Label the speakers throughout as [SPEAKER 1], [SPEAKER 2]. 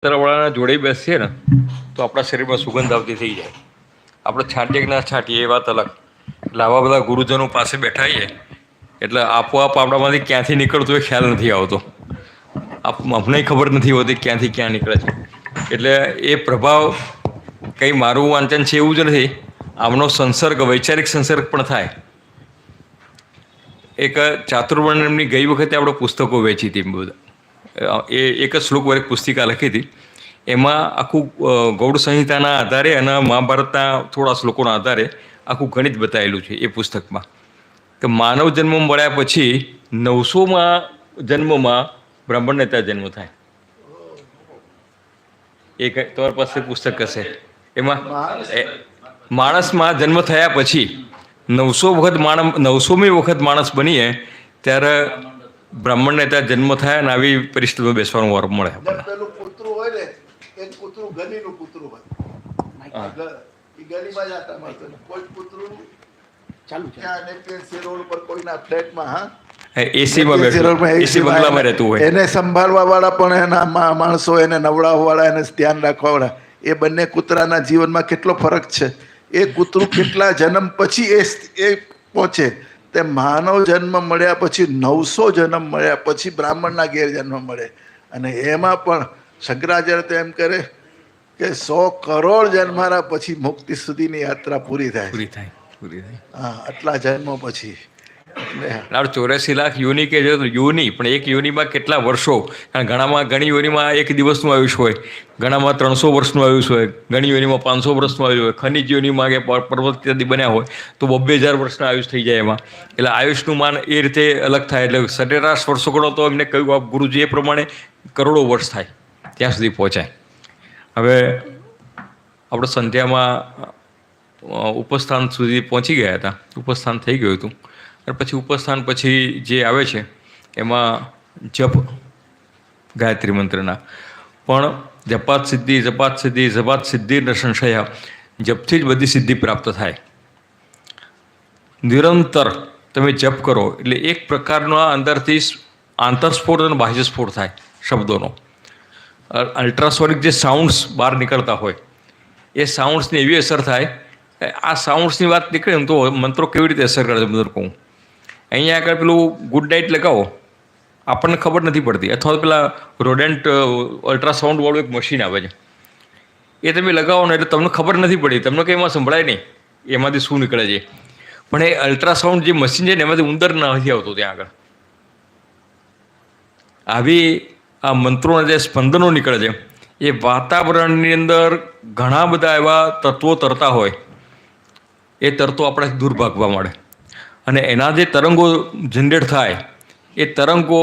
[SPEAKER 1] વાળાના જોડે બેસીએ ને તો આપણા શરીરમાં સુગંધ આવતી થઈ જાય. આપણે છાંટીએ કે ના છાંટીએ એ વાત અલગ. એટલે આવા બધા ગુરુજનો પાસે બેઠાઈએ એટલે આપોઆપ આપણામાંથી ક્યાંથી નીકળતો એ ખ્યાલ નથી આવતો. અમને ખબર નથી હોતી ક્યાંથી ક્યાં નીકળે છે. એટલે એ પ્રભાવ કંઈ મારું વાંચન છે એવું જ નથી. આમનો સંસર્ગ વૈચારિક સંસર્ગ પણ થાય. એક ચાતુર્વર્ણ્યમની ગઈ વખતે આપણે પુસ્તકો વેચી હતી બધા. એ એક જ શ્લોક એક પુસ્તિકા લખી હતી. એમાં આખું ગૌડ સંહિતાના આધારે અને મહાભારતના થોડા શ્લોકોના આધારે આખું ગણિત બતાવેલું છે એ પુસ્તકમાં. કે માનવ જન્મ મળ્યા પછી 900માં જન્મમાં બ્રાહ્મણને ત્યાં જન્મ થાય. એ તમારી પાસે પુસ્તક હશે. એમાં માણસમાં જન્મ થયા પછી 900મી વખત માણસ બનીએ ત્યારે બ્રાહ્મણને ત્યાં જન્મ થાય અને આવી પરિસ્થિતિમાં બેસવાનું વાર મળે.
[SPEAKER 2] પેલું કૂતરું હોય ને એ કૂતરું ગલીનું કૂતરું હોય. એ ગલીમાં જ આટા મારતો કોઈ કૂતરું ચાલુ છે રોડ ઉપર કોઈના ફ્લેટમાં
[SPEAKER 1] એસી બંગલામાં રહેતું હોય
[SPEAKER 2] એને સંભાળવા વાળા પણ એના માણસો એને નવડાવવા વાળા એને ધ્યાન રાખવા વાળા એ બંને કૂતરાના જીવનમાં કેટલો ફરક છે. એ કૂતરું કેટલા જન્મ પછી એ પહોંચે તે માનવ જન્મ મળ્યા પછી 900 જન્મ મળ્યા પછી બ્રાહ્મણના ઘેર જન્મ મળે. અને એમાં પણ શંકરાચાર્ય તો એમ કરે કે 100 કરોડ જન્મારા પછી મુક્તિ સુધીની યાત્રા પૂરી થાય. હા, આટલા જન્મો પછી
[SPEAKER 1] 84 લાખ યોની કે છે. યોની પણ એક યોનીમાં કેટલા વર્ષો? કારણ ઘણી યોનીમાં એક દિવસનું આયુષ હોય, ઘણામાં 300 વર્ષનું આયુષ હોય, ઘણી યોનીમાં 500 વર્ષનું આયુષ હોય. ખનિજ યોનીમાં કે પર્વત ઇત્યાદિ બન્યા હોય તો 2000 વર્ષના આયુષ થઈ જાય એમાં. એટલે આયુષનું માન એ રીતે અલગ થાય. એટલે સરેરાશ વર્ષો ગણો તો એમને કહ્યું આપ ગુરુજી એ પ્રમાણે કરોડો વર્ષ થાય ત્યાં સુધી પહોંચાય. હવે આપણે સંધ્યામાં ઉપસ્થાન સુધી પહોંચી ગયા હતા. ઉપસ્થાન થઈ ગયું હતું. અને પછી ઉપસ્થાન પછી જે આવે છે એમાં જપ ગાયત્રી મંત્રના પણ જપાત સિદ્ધિ ન સંશય. જપથી જ બધી સિદ્ધિ પ્રાપ્ત થાય. નિરંતર તમે જપ કરો એટલે એક પ્રકારનો અંદરથી આંતરસ્ફોટ અને બાહ્યસ્ફોટ થાય શબ્દોનો. અલ્ટ્રાસોનિક જે સાઉન્ડ્સ બહાર નીકળતા હોય એ સાઉન્ડ્સની એવી અસર થાય. આ સાઉન્ડ્સની વાત નીકળે ને તો મંત્રો કેવી રીતે અસર કરે છે બધું કહું. અહીંયા આગળ પેલું ગુડ નાઇટ લગાવો આપણને ખબર નથી પડતી. અથવા તો પેલા રોડેન્ટ અલ્ટ્રાસાઉન્ડવાળું એક મશીન આવે છે એ તમે લગાવો ને એટલે તમને ખબર નથી પડી. તમને કંઈ એમાં સંભળાય નહીં એમાંથી શું નીકળે છે. પણ એ અલ્ટ્રાસાઉન્ડ જે મશીન છે ને એમાંથી ઉંદર નથી આવતો ત્યાં આગળ. આવી આ મંત્રોના જે સ્પંદનો નીકળે છે એ વાતાવરણની અંદર ઘણા બધા એવા તત્વો તરતા હોય. એ તરતો આપણાથી દૂર ભાગવા મળે અને એના જે તરંગો જનરેટ થાય એ તરંગો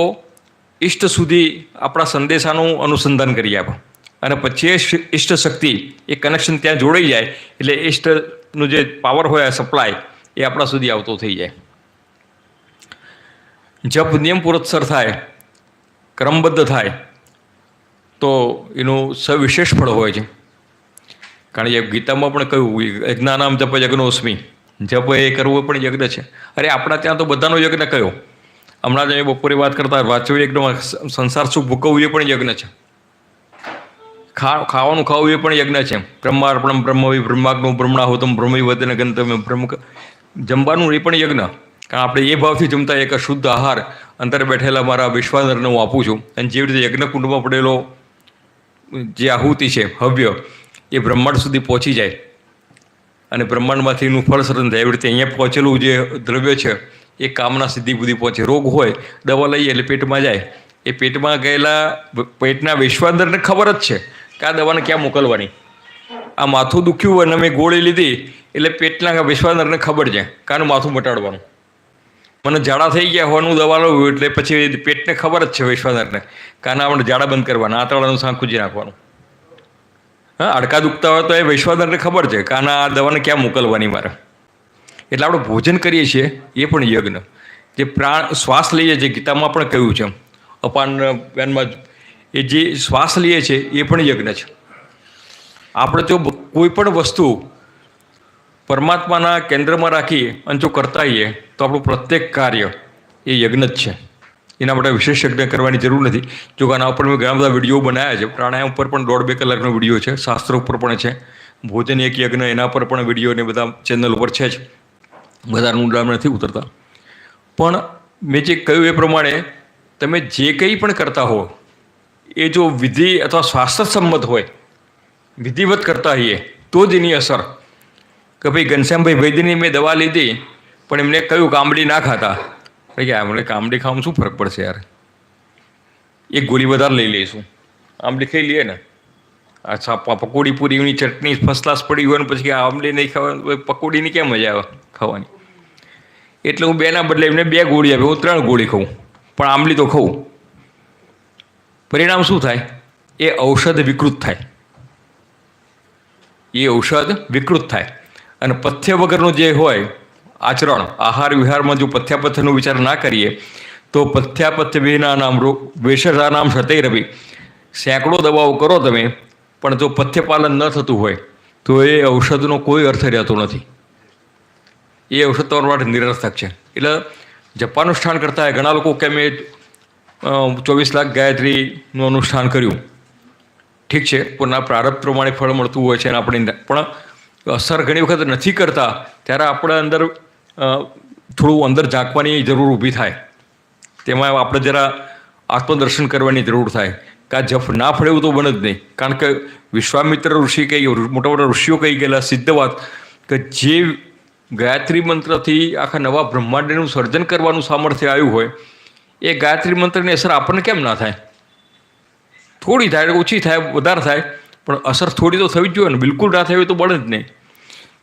[SPEAKER 1] ઈષ્ટ સુધી આપણા સંદેશાનું અનુસંધાન કરી આપે. અને પછી એ ઈષ્ટ શક્તિ એ કનેક્શન ત્યાં જોડાઈ જાય એટલે ઈષ્ટનું જે પાવર હોય સપ્લાય એ આપણા સુધી આવતો થઈ જાય. જપ નિયમપૂર્વક થાય, ક્રમબદ્ધ થાય તો એનું સવિશેષ ફળ હોય છે. કારણ કે ગીતામાં પણ કહ્યું યજ્ઞાનામ જપ યજ્ઞોસ્મિ. જપ એ કરવો પણ યજ્ઞ છે. અરે આપણા ત્યાં તો બધાનો યજ્ઞ કયો? હમણાં જ બપોરે વાત કરતા વાંચવું યજ્ઞ, સંસાર સુખ ભૂકવવું એ પણ યજ્ઞ છે. ખાવાનું ખાવું એ પણ યજ્ઞ છે. બ્રહ્માર્પણમ બ્રહ્મવિ બ્રહ્માગ્નો બ્રહ્મણાહોતમ બ્રહ્મવિ વદન ગંતવ્ય બ્રહ્મ. જમવાનું એ પણ યજ્ઞ. કારણ આપણે એ ભાવથી જમતા એક શુદ્ધ આહાર અંદર બેઠેલા મારા વિશ્વાનરને હું આપું છું. અને જેવી રીતે યજ્ઞકુંડમાં પડેલો જે આહુતિ છે હવ્ય એ બ્રહ્માંડ સુધી પહોંચી જાય અને બ્રહ્માંડમાંથી એનું ફળ સર્જન થાય. એવી રીતે અહીંયા પહોંચેલું જે દ્રવ્ય છે એ કામના સિદ્ધિ બુદ્ધિ પહોંચે. રોગ હોય દવા લઈએ એટલે પેટમાં જાય. એ પેટમાં ગયેલા પેટના વિશ્વાંદરને ખબર જ છે કે આ દવાને ક્યાં મોકલવાની. આ માથું દુખ્યું હોય અને મેં ગોળી લીધી એટલે પેટના વિશ્વાંદરને ખબર છે કે આનું માથું મટાડવાનું. મને ઝાડા થઈ ગયા હોવાનું દવા લઉં એટલે પછી પેટને ખબર જ છે વિશ્વાંદરને કે આના આપણે ઝાડા બંધ કરવાના, આંતરડાનું સાંકુજી નાખવાનું. હા, હાડકા દુખતા હોય તો એ વિશ્વાસને ખબર છે કે આના આ દવાને ક્યાં મોકલવાની મારે. એટલે આપણે ભોજન કરીએ છીએ એ પણ યજ્ઞ. જે શ્વાસ લઈએ છીએ ગીતામાં પણ કહ્યું છે અપાન વ્યાનમાં એ જે શ્વાસ લઈએ છીએ એ પણ યજ્ઞ છે. આપણે જો કોઈ પણ વસ્તુ પરમાત્માના કેન્દ્રમાં રાખી અને જો કરતા હોઈએ તો આપણું પ્રત્યેક કાર્ય એ યજ્ઞ જ છે. એના માટે વિશેષ યજ્ઞ કરવાની જરૂર નથી. જો કે આના ઉપર મેં ઘણા બધા વિડીયો બનાવ્યા છે. પ્રાણાયામ ઉપર પણ 1.5-2 કલાકનો વિડીયો છે, શાસ્ત્ર ઉપર પણ છે, ભોજન એક યજ્ઞ એના પર પણ વિડીયો ને બધા ચેનલ ઉપર છે જ. બધાનું ઊંડાણ નથી ઉતરતા. પણ મેં જે કહ્યું એ પ્રમાણે તમે જે કંઈ પણ કરતા હો એ જો વિધિ અથવા શાસ્ત્ર સંમત હોય, વિધિવત કરતા હોઈએ તો જ એની અસર. કે ભાઈ ઘનશ્યામભાઈ વૈદ્યની મેં દવા લીધી પણ એમને કહ્યું કે આંબલી ના ખાતા. કે આપણે આંબલી ખાવામાં શું ફરક પડશે યાર, એક ગોળી વધારે લઈ લઈશું, આંબલી ખાઈ લઈએ ને. અચ્છા, પકોડી પૂરીની ચટણી ફર્સ્ટ ક્લાસ પડી હોય ને પછી આંબલી નહીં ખાવાની, પકોડીની કેમ મજા આવે ખાવાની. એટલે હું 2ના બદલે એમને 2 ગોળી આપી, હું 3 ગોળી ખાઉં પણ આંબલી તો ખાઉં. પરિણામ શું થાય? એ ઔષધ વિકૃત થાય, એ ઔષધ વિકૃત થાય. અને પથ્ય વગરનું જે હોય આચરણ, આહાર વિહારમાં જો પથ્યાપથ્યનો વિચાર ના કરીએ તો પથ્યાપથ્ય વિના નામ વેશજા નામ સતૈ રવિ. સેંકડો દવાઓ કરો તમે પણ જો પથ્યપાલન ન થતું હોય તો એ ઔષધનો કોઈ અર્થ રહેતો નથી. એ ઔષધ તમારા માટે નિરર્થક છે. એટલે જપાનુષ્ઠાન કરતા હોય ઘણા લોકો કે મેં 24 લાખ ગાયત્રીનું અનુષ્ઠાન કર્યું, ઠીક છે, પણ આ પ્રારબ્ધ પ્રમાણે ફળ મળતું હોય છે અને આપણે પણ અસર ઘણી વખત નથી કરતા ત્યારે આપણે અંદર થોડું અંદર ઝાંકવાની જરૂર ઊભી થાય. તેમાં આપણે જરા આત્મદર્શન કરવાની જરૂર થાય કે આ જપ ના ફળે એવું તો બને જ નહીં. કારણ કે વિશ્વામિત્ર ઋષિ કહી, મોટા મોટા ઋષિઓ કહી ગયેલા સિદ્ધ વાત કે જે ગાયત્રી મંત્રથી આખા નવા બ્રહ્માંડનું સર્જન કરવાનું સામર્થ્ય આવ્યું હોય એ ગાયત્રી મંત્રની અસર આપણને કેમ ના થાય? થોડી થાય, ઓછી થાય, વધારે થાય, પણ અસર થોડી તો થવી જ જોઈએ ને. બિલકુલ ના થવી તો બને જ નહીં.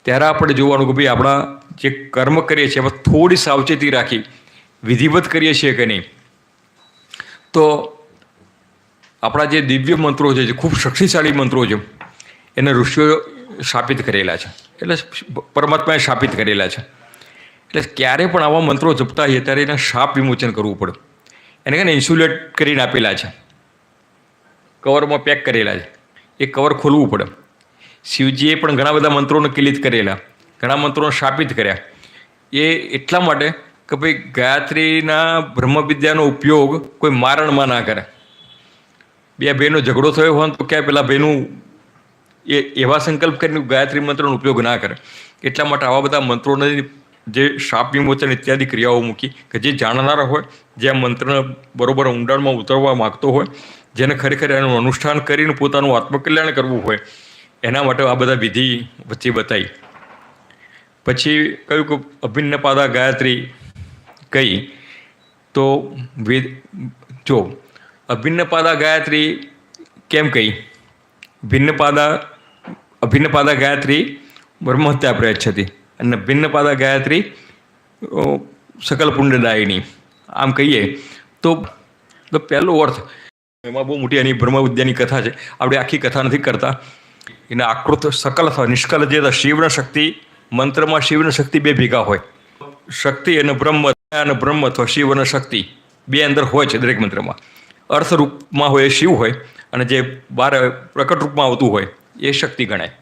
[SPEAKER 1] ત્યારે આપણે જોવાનું કે ભાઈ આપણા જે કર્મ કરીએ છીએ એમાં થોડી સાવચેતી રાખી વિધિવત કરીએ છીએ કે નહીં. તો આપણા જે દિવ્ય મંત્રો છે, જે ખૂબ શક્તિશાળી મંત્રો છે, એને ઋષિઓ સ્થાપિત કરેલા છે, એટલે પરમાત્માએ સ્થાપિત કરેલા છે. એટલે ક્યારે પણ આવા મંત્રો જપતા હોઈએ ત્યારે એને શાપ વિમોચન કરવું પડે. એને કહે ને ઇન્સ્યુલેટ કરીને આપેલા છે, કવરમાં પેક કરેલા છે, એ કવર ખોલવું પડે. શિવજીએ પણ ઘણા બધા મંત્રોને કિલિત કરેલા, ઘણા મંત્રોને સ્થાપિત કર્યા. એ એટલા માટે કે ભાઈ ગાયત્રીના બ્રહ્મવિદ્યાનો ઉપયોગ કોઈ મારણમાં ના કરે. 2 ભાઈનો ઝઘડો થયો હોય તો ક્યાંય પેલા ભાઈનું એ એવા સંકલ્પ કરીને ગાયત્રી મંત્રનો ઉપયોગ ના કરે. એટલા માટે આવા બધા મંત્રોને જે શાપ વિમોચન ઇત્યાદિ ક્રિયાઓ મૂકી કે જે જાણનારા હોય, જે આ મંત્રને બરોબર ઊંડાણમાં ઉતરવા માગતો હોય, જેને ખરેખર એનું અનુષ્ઠાન કરીને પોતાનું આત્મકલ્યાણ કરવું હોય, એના માટે આ બધા વિધિ વચ્ચે બતાવી. પછી કહ્યું કે અભિન્નપાદા ગાયત્રી કહી તો જો અભિન્નપાદા ગાયત્રી કેમ કહી? અભિન્નપાદા ગાયત્રી બ્રહ્મહત્યા પ્રયચ્છતિ અને ભિન્નપાદા ગાયત્રી સકલ પુણ્યદાયિની. આમ કહીએ તો પહેલો અર્થ, એમાં બહુ મોટી એની બ્રહ્મવિદ્યાની કથા છે, આપણે આખી કથા નથી કરતા. એના આકૃત સકલ અથવા નિષ્કલ જે શિવના શક્તિ, મંત્રમાં શિવના શક્તિ 2 ભેગા હોય. શક્તિ અને બ્રહ્મ અથવા શિવ અને શક્તિ 2 અંદર હોય છે દરેક મંત્રમાં. અર્થ રૂપમાં હોય એ શિવ હોય અને જે બહાર પ્રકટ રૂપમાં આવતું હોય એ શક્તિ ગણાય.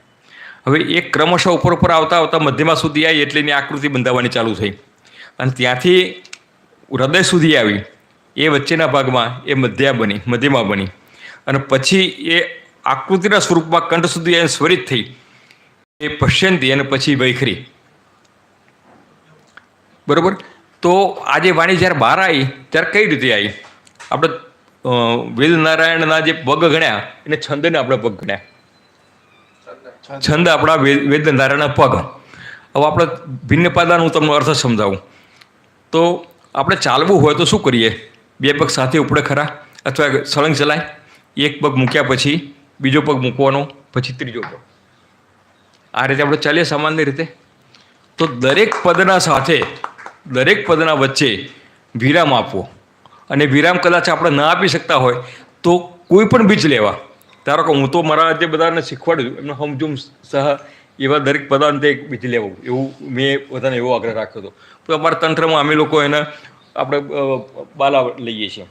[SPEAKER 1] હવે એ ક્રમશઃ ઉપર આવતા મધ્યમાં સુધી આવી એટલે એની આકૃતિ બંધાવવાની ચાલુ થઈ અને ત્યાંથી હૃદય સુધી આવી. એ વચ્ચેના ભાગમાં એ મધ્યમાં બની અને પછી એ આકૃતિના સ્વરૂપમાં કંઠ સુધી એને સ્વરિત થઈ, એ પશ્યંતી અને પછી વૈખરી. બરોબર? તો આજે વાણી જ્યારે બહાર આવી ત્યારે કઈ રીતે આવી? આપણે વેદનારાયણના જે પગ ગણ્યા એને છંદને આપણે પગ ગણ્યા. છંદ આપણા વેદનારાયણના પગ. હવે આપણે ભિન્નપાદાનું તમને અર્થ સમજાવું તો આપણે ચાલવું હોય તો શું કરીએ? 2 પગ સાથે ઉપડે ખરા અથવા સળંગ ચલાય. 1 પગ મૂક્યા પછી બીજો પગ મૂકવાનો, પછી ત્રીજો પગ. આ રીતે આપણે ચાલીએ સામાન્ય રીતે. તો દરેક પદના વચ્ચે વિરામ આપવો. અને વિરામ કદાચ આપણે ન આપી શકતા હોય તો કોઈ પણ બીજ લેવા. ધારો કે હું તો મારા જે બધાને શીખવાડ્યું એમને હમજુમ સહ એવા દરેક પદાંતે એક બીજ લેવું, એવું મેં બધાને એવો આગ્રહ રાખ્યો હતો. તો અમારા તંત્રમાં અમે લોકો એને આપણે બાલા લઈએ છીએ,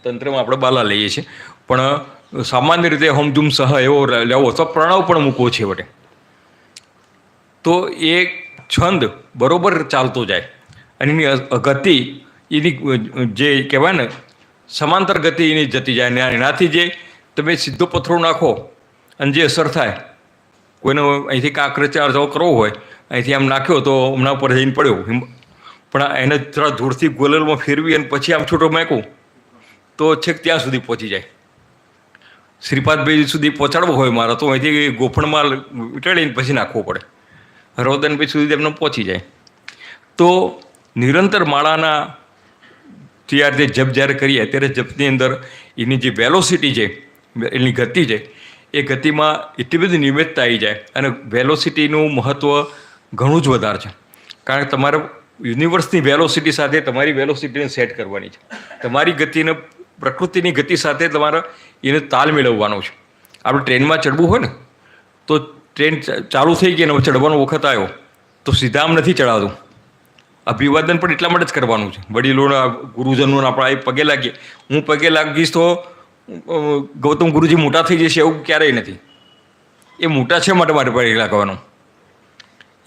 [SPEAKER 1] તંત્રમાં આપણે બાલા લઈએ છીએ, પણ સામાન્ય રીતે હમજુમ સહ એવો લેવો તો પ્રણવ પણ મૂકવો છે વટે. તો એ છંદ બરોબર ચાલતો જાય અને એની ગતિ એની જે કહેવાય ને સમાંતર ગતિ એની જતી જાય ને એનાથી જે તમે સીધો પથ્થરો નાખો અને જે અસર થાય, કોઈને અહીંથી કાંકરેચાર જો કરવો હોય, અહીંથી આમ નાખ્યો તો હમણાં ઉપર જઈને પડ્યો, પણ એને થોડા દૂરથી ગોલલમાં ફેરવી અને પછી આમ છૂટો મેકું તો છેક ત્યાં સુધી પહોંચી જાય. શ્રીપાદભાઈ સુધી પહોંચાડવો હોય મારે તો અહીંથી ગોફણમાં વીંટાળીને પછી નાખવો પડે, રોદનભાઈ સુધી તેમને પહોંચી જાય. તો નિરંતર માળાના તૈયાર જે જપ જ્યારે કરીએ ત્યારે જપની અંદર એની જે વેલોસિટી છે, એની ગતિ છે, એ ગતિમાં એટલી બધી નિયમિતતા આવી જાય અને વેલોસિટીનું મહત્ત્વ ઘણું જ વધારે છે. કારણ કે તમારે યુનિવર્સની વેલોસિટી સાથે તમારી વેલોસિટીને સેટ કરવાની છે. તમારી ગતિને પ્રકૃતિની ગતિ સાથે તમારે એને તાલ મેળવવાનો છે. આપણે ટ્રેનમાં ચડવું હોય ને તો ટ્રેન ચાલુ થઈ ગઈ અને ચડવાનો વખત આવ્યો તો સીધા આમ નથી ચડાવતું. અભિવાદન પણ એટલા માટે જ કરવાનું છે. વડીલોના ગુરુજનોના આપણે પગે લાગીએ, હું પગે લાગીશ તો ગૌતમ ગુરુજી મોટા થઈ જશે એવું ક્યારેય નથી. એ મોટા છે માટે મારે પગે લાગવાનું,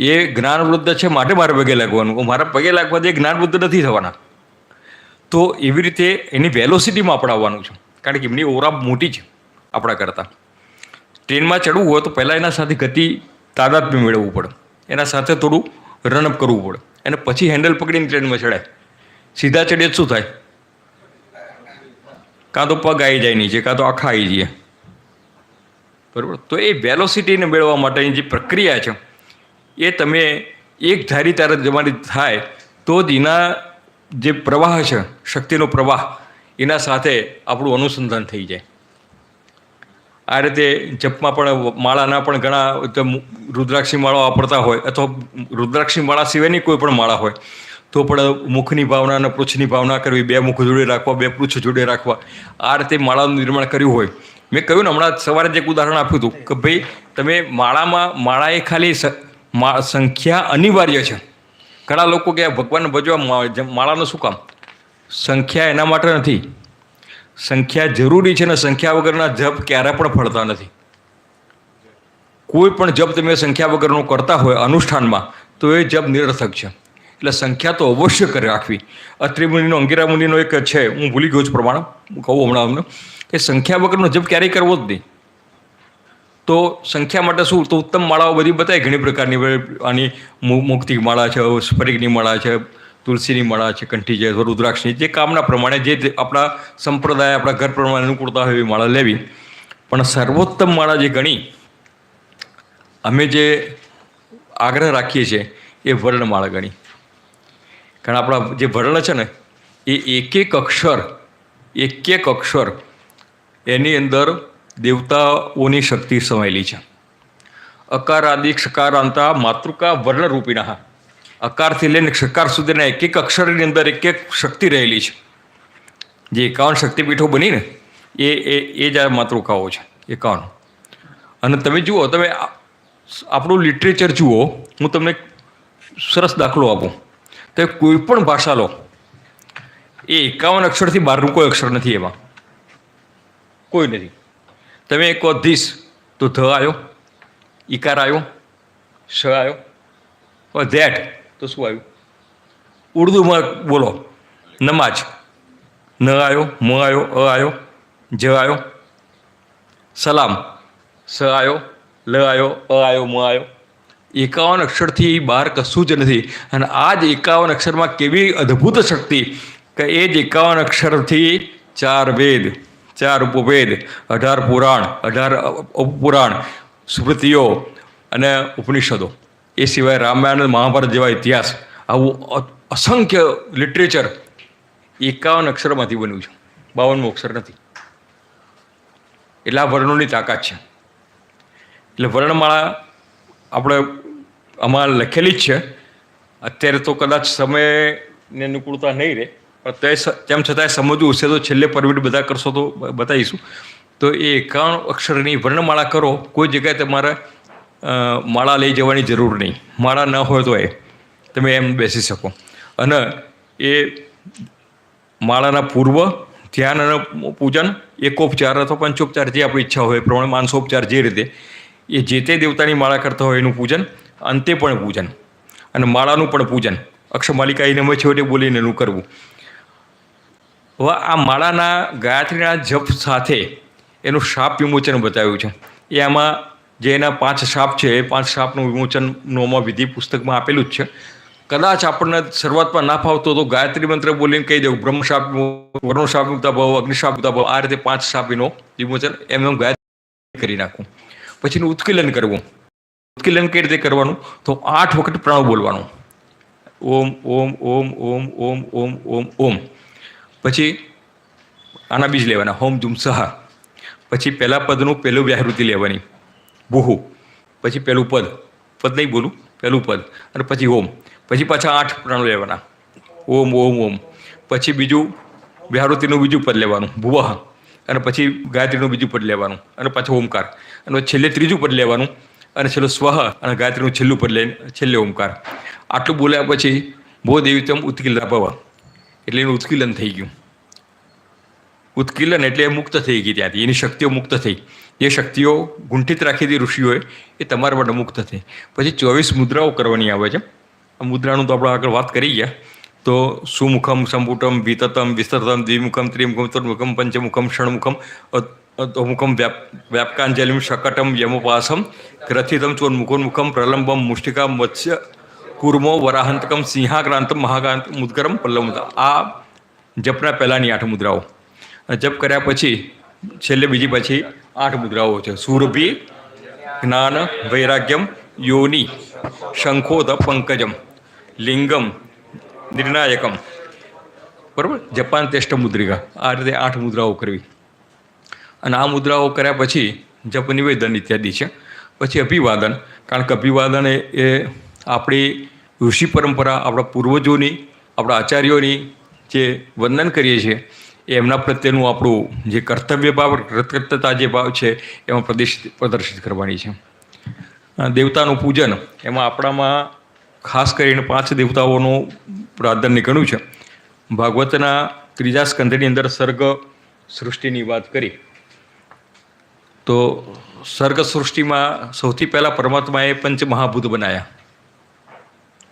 [SPEAKER 1] એ જ્ઞાનવૃદ્ધ છે માટે મારે પગે લાગવાનું. મારા પગે લાગવાથી જ્ઞાનવૃદ્ધ નથી થવાના. તો એવી રીતે એની વેલોસિટીમાં આપણે આવવાનું છે, કારણ કે એમની ઓરા મોટી છે આપણા કરતાં. ટ્રેનમાં ચડવું હોય તો પહેલાં એના સાથે ગતિ તાદાત્મ્ય મેળવવું પડે, એના સાથે થોડું રનઅપ કરવું પડે અને પછી હેન્ડલ પકડીને ટ્રેનમાં ચડાય. સીધા ચડીએ શું થાય? કાં તો પગ આવી જાય નીચે, કાં તો આખા આવી જઈએ. બરાબર? તો એ વેલોસિટીને મેળવવા માટેની જે પ્રક્રિયા છે એ તમે એક ધારી તારે તમારી થાય તો જ એના જે પ્રવાહ છે, શક્તિનો પ્રવાહ, એના સાથે આપણું અનુસંધાન થઈ જાય. આ રીતે જપમાં પણ માળાના પણ ઘણા રુદ્રાક્ષી માળા વાપરતા હોય અથવા રુદ્રાક્ષી માળા સિવાયની કોઈ પણ માળા હોય તો પણ મુખની ભાવના અને પૃચ્છની ભાવના કરવી, બે મુખ જોડે રાખવા, બે પૃચ્છ જોડે રાખવા, આ રીતે માળાનું નિર્માણ કર્યું હોય. મેં કહ્યું ને હમણાં સવારે જ એક ઉદાહરણ આપ્યું હતું કે ભાઈ તમે માળા એ ખાલી સંખ્યા અનિવાર્ય છે. ઘણા લોકો કે ભગવાનને ભજવા માળાનું શું કામ? સંખ્યા એના માટે નથી, સંખ્યા જરૂરી છે ને સંખ્યા વગરના જપ ક્યારે પણ ફળતા નથી. કોઈ પણ જપ તમે સંખ્યા વગરનો કરતા હોય અનુષ્ઠાનમાં તો એ જપ નિરર્થક છે. એટલે સંખ્યા તો અવશ્ય કરી રાખવી. અત્રિ મુનિનો, અંગિરા મુનિનો એક છે, હું ભૂલી ગયો છું પ્રમાણ, કહું હમણાં અમને, કે સંખ્યા વગરનો જપ ક્યારેય કરવો જ નહીં. તો સંખ્યા માટે શું? તો ઉત્તમ માળાઓ બધી બતાવી ઘણી પ્રકારની. આની મુક્તિ માળા છે, સ્ફટિકની માળા છે, તુલસીની માળા છે, કંઠી છે, રુદ્રાક્ષની, જે કામના પ્રમાણે જે આપણા સંપ્રદાય, આપણા ઘર પ્રમાણે અનુકૂળતા હોય એવી માળા લેવી. પણ સર્વોત્તમ માળા જે ગણી અમે જે આગ્રહ રાખીએ છીએ એ વર્ણમાળા ગણી. કારણ આપણા જે વર્ણ છે ને એ એક એક અક્ષર એની અંદર દેવતાઓની શક્તિ સમાયેલી છે. અકારાદિક સકારાંતા માતૃકા વર્ણરૂપિણા. અકારથી લઈને સકાર સુધીના એક એક અક્ષરની અંદર એક એક શક્તિ રહેલી છે. જે 51 શક્તિપીઠો બની ને એ જ આ માતૃકાઓ છે, 51. અને તમે જુઓ, તમે આપણું લિટરેચર જુઓ, હું તમને સરસ દાખલો આપું. તો કોઈ પણ ભાષા લો, એ 51 અક્ષરથી બહારનું કોઈ અક્ષર નથી, એમાં કોઈ નથી. તમે કહો ધીસ તો ધ આવ્યો, ઈકાર આવ્યો, શ આવ્યો. ધેટ તો શું આવ્યું? ઉર્દુમાં બોલો, નમાજ, ન આવ્યો, મ આવ્યો, અ આવ્યો, જ આવ્યો. સલામ, સ આવ્યો, લ આવ્યો, અ આવ્યો, મ આવ્યો. 51 અક્ષરથી બહાર કશું જ નથી. અને આ જ 51 અક્ષરમાં કેવી અદ્ભુત શક્તિ કે એ જ 51 અક્ષરથી 4 વેદ, 4 ઉપવેદ, 18 પુરાણ, 18 ઉપપુરાણ, સ્મૃતિઓ અને ઉપનિષદો, એ સિવાય રામાયણ, મહાભારત જેવા ઇતિહાસ, આવું અસંખ્ય લિટરેચર 51 અક્ષરમાંથી બન્યું છે. 52મો અક્ષર નથી. એટલે આ વર્ણોની તાકાત છે. એટલે વર્ણમાળા આપણે આમાં લખેલી જ છે. અત્યારે તો કદાચ સમયને અનુકૂળતા નહીં રહે, પણ તેમ છતાંય સમજવું હશે તો છેલ્લે પરમિટ બધા કરશો તો બતાવીશું. તો એ 51 અક્ષરની વર્ણમાળા કરો. કોઈ જગ્યાએ તમારે માળા લઈ જવાની જરૂર નહીં. માળા ન હોય તો એ તમે એમ બેસી શકો. અને એ માળાના પૂર્વ ધ્યાન અને પૂજન, એકોપચાર અથવા પંચોપચાર જે આપણી ઈચ્છા હોય એ પ્રમાણે, માનસોપચાર જે રીતે એ જે તે દેવતાની માળા કરતા હોય એનું પૂજન, અંતે પણ પૂજન અને માળાનું પણ પૂજન, અક્ષમાલિકા એને છેવટે બોલીને એનું કરવું. હવે આ માળાના ગાયત્રીના જપ સાથે એનું શાપ વિમોચન બતાવ્યું છે. એ આમાં જે એના 5 શાપ છે એ 5 શાપનું વિમોચનનું આમાં વિધિ પુસ્તકમાં આપેલું જ છે. કદાચ આપણને શરૂઆતમાં ના ફાવતો તો ગાયત્રી મંત્ર બોલીને કહી દેવું, બ્રહ્મ શાપ, વરુણ શાપ મુક્તા ભાવ, અગ્નિ શાપ મુક્તા ભાવ, આ રીતે 5 શાપનો વિમોચન એમ ગાયત્રી કરી નાખવું. પછીનું ઉત્કીલન કરવું. ઉત્કીલન કઈ રીતે કરવાનું? તો 8 વખત પ્રાણ બોલવાનું. ઓમ ઓમ ઓમ ઓમ ઓમ ઓમ ઓમ ઓમ. પછી આના બીજ લેવાના, હોમ જુમ સહા. પછી પહેલા પદનું પહેલું વ્યાહૃતિ લેવાની, બુહુ. પછી પહેલું પદ નહીં બોલું, પહેલું પદ, અને પછી ઓમ. પછી પાછા 8 પ્રાણ લેવાના, ઓમ ઓમ ઓમ. પછી બીજું વ્યાહૃતિનું બીજું પદ લેવાનું, ભુવઃ. અને પછી ગાયત્રીનું બીજું પદ લેવાનું, અને પાછું ઓમકાર. અને છેલ્લે ત્રીજું પદ લેવાનું, અને છેલ્લું સ્વહ, અને ગાયત્રીનું છેલ્લું પદ લઈને છેલ્લે ઓમકાર. આટલું બોલ્યા પછી ભો દેવીતમ ઉત્કીલના ભવ, એટલે એનું ઉત્કીલન થઈ ગયું. ઉત્કીલન એટલે મુક્ત થઈ ગઈ, ત્યાંથી એની શક્તિઓ મુક્ત થઈ. જે શક્તિઓ ગુંઠિત રાખી હતી ઋષિઓએ એ તમારા માટે મુક્ત થઈ. પછી 24 મુદ્રાઓ કરવાની આવે છે. આ મુદ્રાનું તો આપણે આગળ વાત કરી ગયા. તો સુમુખમ, સંપુટમ, વિતતમ, વિસ્તૃતમ, દ્વિમુખમ, ત્રિમુખમ, ચતુર્મુખમ, પંચમુખમ, ષણમુખમ, અધોમુખમ, વ્યાપકાંજલિમ, શકટમ, યમોપાસમ, ગ્રથિતમ, ચોન્મુખોન્મુખમ, પ્રલંબમ, મુષ્ટિકા, મત્સ્ય કુર્મો, વરાહંતકમ, સિંહાક્રાંતમ, મહાક્રાંત, મુદગરમ, પલ્લવ. આ જપના પહેલાંની 8 મુદ્રાઓ. જપ કર્યા પછી છેલ્લે બીજી પછી 8 મુદ્રાઓ છે. સુરભી, જ્ઞાન, વૈરાગ્યમ, યોનિ, શંખોદ, પંકજમ, લિંગમ, નિર્ણાયકમ. બરાબર? જપાન તેષ્ટ મુદ્રિકા. આ રીતે 8 મુદ્રાઓ કરવી. અને આ મુદ્રાઓ કર્યા પછી જપ નિવેદન ઇત્યાદિ છે. પછી અભિવાદન. કારણ કે અભિવાદન એ આપણી ઋષિ પરંપરા, આપણા પૂર્વજોની, આપણા આચાર્યોની જે વંદન કરીએ છીએ એ એમના પ્રત્યેનું આપણું જે કર્તવ્ય ભાવ, કૃતજ્ઞતા જે ભાવ છે એમાં પ્રદર્શિત કરવાની છે. દેવતાનું પૂજન, એમાં આપણામાં ખાસ કરીને 5 દેવતાઓનું પ્રાધાન્ય ઘણું છે. ભાગવતના 3જા સ્કંધની અંદર સર્ગ સૃષ્ટિની વાત કરી તો સર્ગ સૃષ્ટિમાં સૌથી પહેલાં પરમાત્માએ પંચમહાભૂત બનાવ્યા.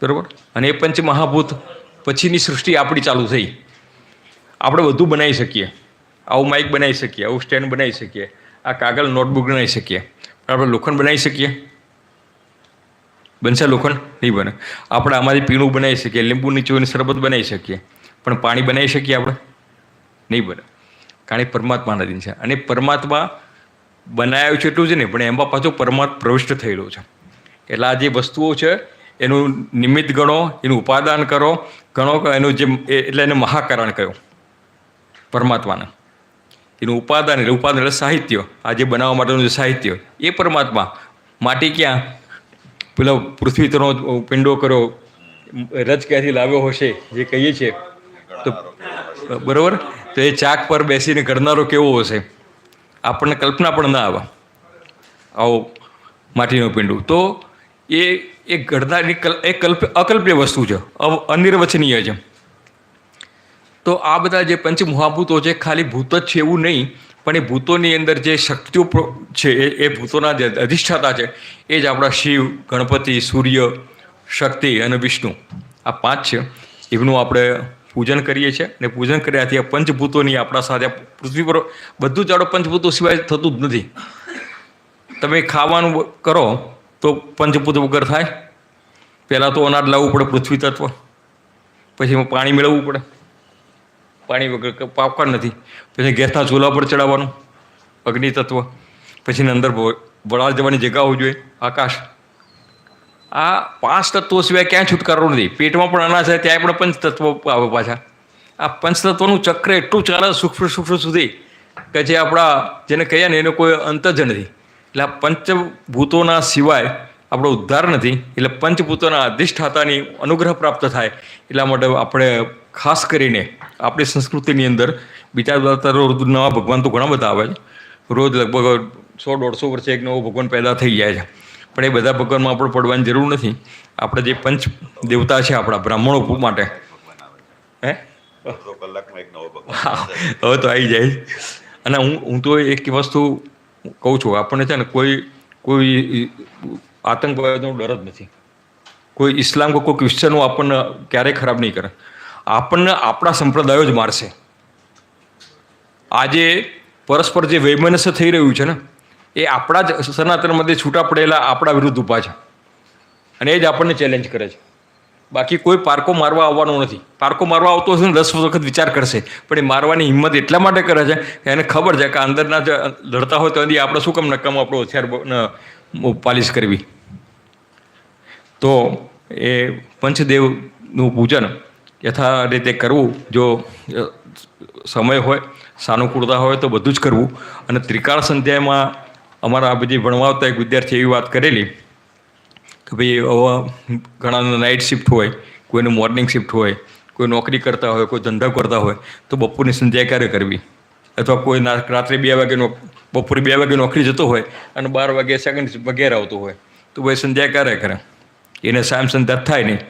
[SPEAKER 1] બરાબર? અને એ પંચમહાભૂત પછીની સૃષ્ટિ આપણી ચાલુ થઈ. આપણે બધું બનાવી શકીએ, આવું માઇક બનાવી શકીએ, આવું સ્ટેન્ડ બનાવી શકીએ, આ કાગળ નોટબુક બનાવી શકીએ, પણ આપણે લોખંડ બનાવી શકીએ? બનશે લોખંડ? નહીં બને. આપણે આમાંથી પીણું બનાવી શકીએ, લીંબુ નીચોવીને શરબત બનાવી શકીએ, પણ પાણી બનાવી શકીએ આપણે? નહીં બને. કારણ કે પરમાત્માના અધીન છે. અને પરમાત્મા બનાવ્યું છે એટલું જ નહીં, પણ એમાં પાછો પરમાત્મા પ્રવિષ્ટ થયેલો છે. એટલે આ જે વસ્તુઓ છે એનું નિમિત્ત ગણો, એનું ઉપાદાન કરો, ગણો, એનું જે એટલે એને મહાકારણ કહ્યું પરમાત્માને. એનું ઉપાદાન એટલે સાહિત્ય, આ જે બનાવવા માટેનું જે સાહિત્ય એ પરમાત્મા. માટી ક્યાં? પેલો પૃથ્વી તનો પિંડો કર્યો, રજ ક્યાંથી લાવ્યો હશે જે કહીએ છીએ તો બરાબર. તો એ ચાક પર બેસીને ઘડનારો કેવો હશે? આપણને કલ્પના પણ ના આવે આવો માટીનો પિંડો. તો એ ઘડનારની અકલ્પ્ય વસ્તુ છે, અનિર્વચનીય છે. તો આ બધા જે પંચમહાભૂતો છે ખાલી ભૂત જ છે એવું નહીં, પણ એ ભૂતોની અંદર જે શક્તિઓ છે એ ભૂતોના જે અધિષ્ઠાતા છે એ જ આપણા શિવ, ગણપતિ, સૂર્ય, શક્તિ અને વિષ્ણુ. આ 5 છે. એમનું આપણે પૂજન કરીએ છીએ. અને પૂજન કર્યાથી આ પંચભૂતોની આપણા સાથે પૃથ્વી પર બધું જ પંચભૂતો સિવાય થતું જ નથી. તમે ખાવાનું કરો તો પંચભૂત વગર થાય? પહેલાં તો અનાજ લાવવું પડે, પૃથ્વી તત્વ. પછી એમાં પાણી મેળવવું પડે, પાણી વગર પાકવા નથી. પછી ગેસના ચૂલા પર ચડાવવાનું અગ્નિ તત્વ. પછી અંદર વળાળ જવાની જગ્યા હોવી જોઈએ, આકાશ. આ 5 તત્વો સિવાય ક્યાંય છુટકારો નથી. પેટમાં પણ અનાજ છે ત્યાં પણ પંચતત્વો આવે પાછા. આ પંચતત્વનું ચક્ર એટલું ચાલે સૂક્ષ્મ સૂક્ષ્મ સુધી કે જે આપણા જેને કહીએ ને એનો કોઈ અંત જ નથી. એટલે આ પંચભૂતોના સિવાય આપણો ઉદ્ધાર નથી. એટલે પંચભૂતોના અધિષ્ઠાતાની અનુગ્રહ પ્રાપ્ત થાય એટલા માટે આપણે ખાસ કરીને આપણી સંસ્કૃતિની અંદર બીજા નવા ભગવાન તો ઘણા બધા આવે છે. રોજ લગભગ 100-150 વર્ષે એક નવો ભગવાન પેદા થઈ જાય છે. પણ એ બધા ભગવાનમાં આપણે પડવાની જરૂર નથી. આપણે જે પંચ દેવતા છે આપણા બ્રાહ્મણો માટે હવે તો આવી જાય. અને હું તો એક વસ્તુ કહું છું, આપણને છે ને કોઈ આતંકવાદનો ડર જ નથી. કોઈ ઇસ્લામ કોઈ ક્રિશ્ચનો આપણને ક્યારેય ખરાબ નહીં કરે. આપણને આપણા સંપ્રદાયો જ મારશે. આજે પરસ્પર જે વૈમનસ્ય થઈ રહ્યું છે ને, એ આપણા જ સનાતનમાંથી છૂટા પડેલા આપણા વિરુદ્ધ ઊભા છે, અને એ જ આપણને ચેલેન્જ કરે છે. બાકી કોઈ પારકો મારવા આવવાનો નથી. પારકો મારવા આવતો હશે ને 10 વખત વિચાર કરશે, પણ એ મારવાની હિંમત એટલા માટે કરે છે કે એને ખબર છે કે અંદરના જે લડતા હોય તો આપણે શું કામ નકામ આપણો હથિયાર પાલિશ કરવી. તો એ પંચદેવનું પૂજન યથા રીતે કરવું, જો સમય હોય, સાનુકૂળતા હોય તો બધું જ કરવું. અને ત્રિકાળ સંધ્યામાં અમારા આ બધી ભણવાતા એક વિદ્યાર્થી એવી વાત કરેલી કે ભાઈ હવે ઘણાને નાઇટ શિફ્ટ હોય, કોઈને મોર્નિંગ શિફ્ટ હોય, કોઈ નોકરી કરતા હોય, કોઈ ધંધો કરતા હોય, તો બપોરની સંધ્યા ક્યારે કરવી? અથવા કોઈ રાત્રે 2 વાગે બપોરે 2 વાગે નોકરી જતો હોય અને 12 વાગે સેકન્ડ શિફ્ટમાં ઘેર આવતો હોય, તો ભાઈ સંધ્યા ક્યારે કરે? એને સાયમ સંધ્યા થાય નહીં.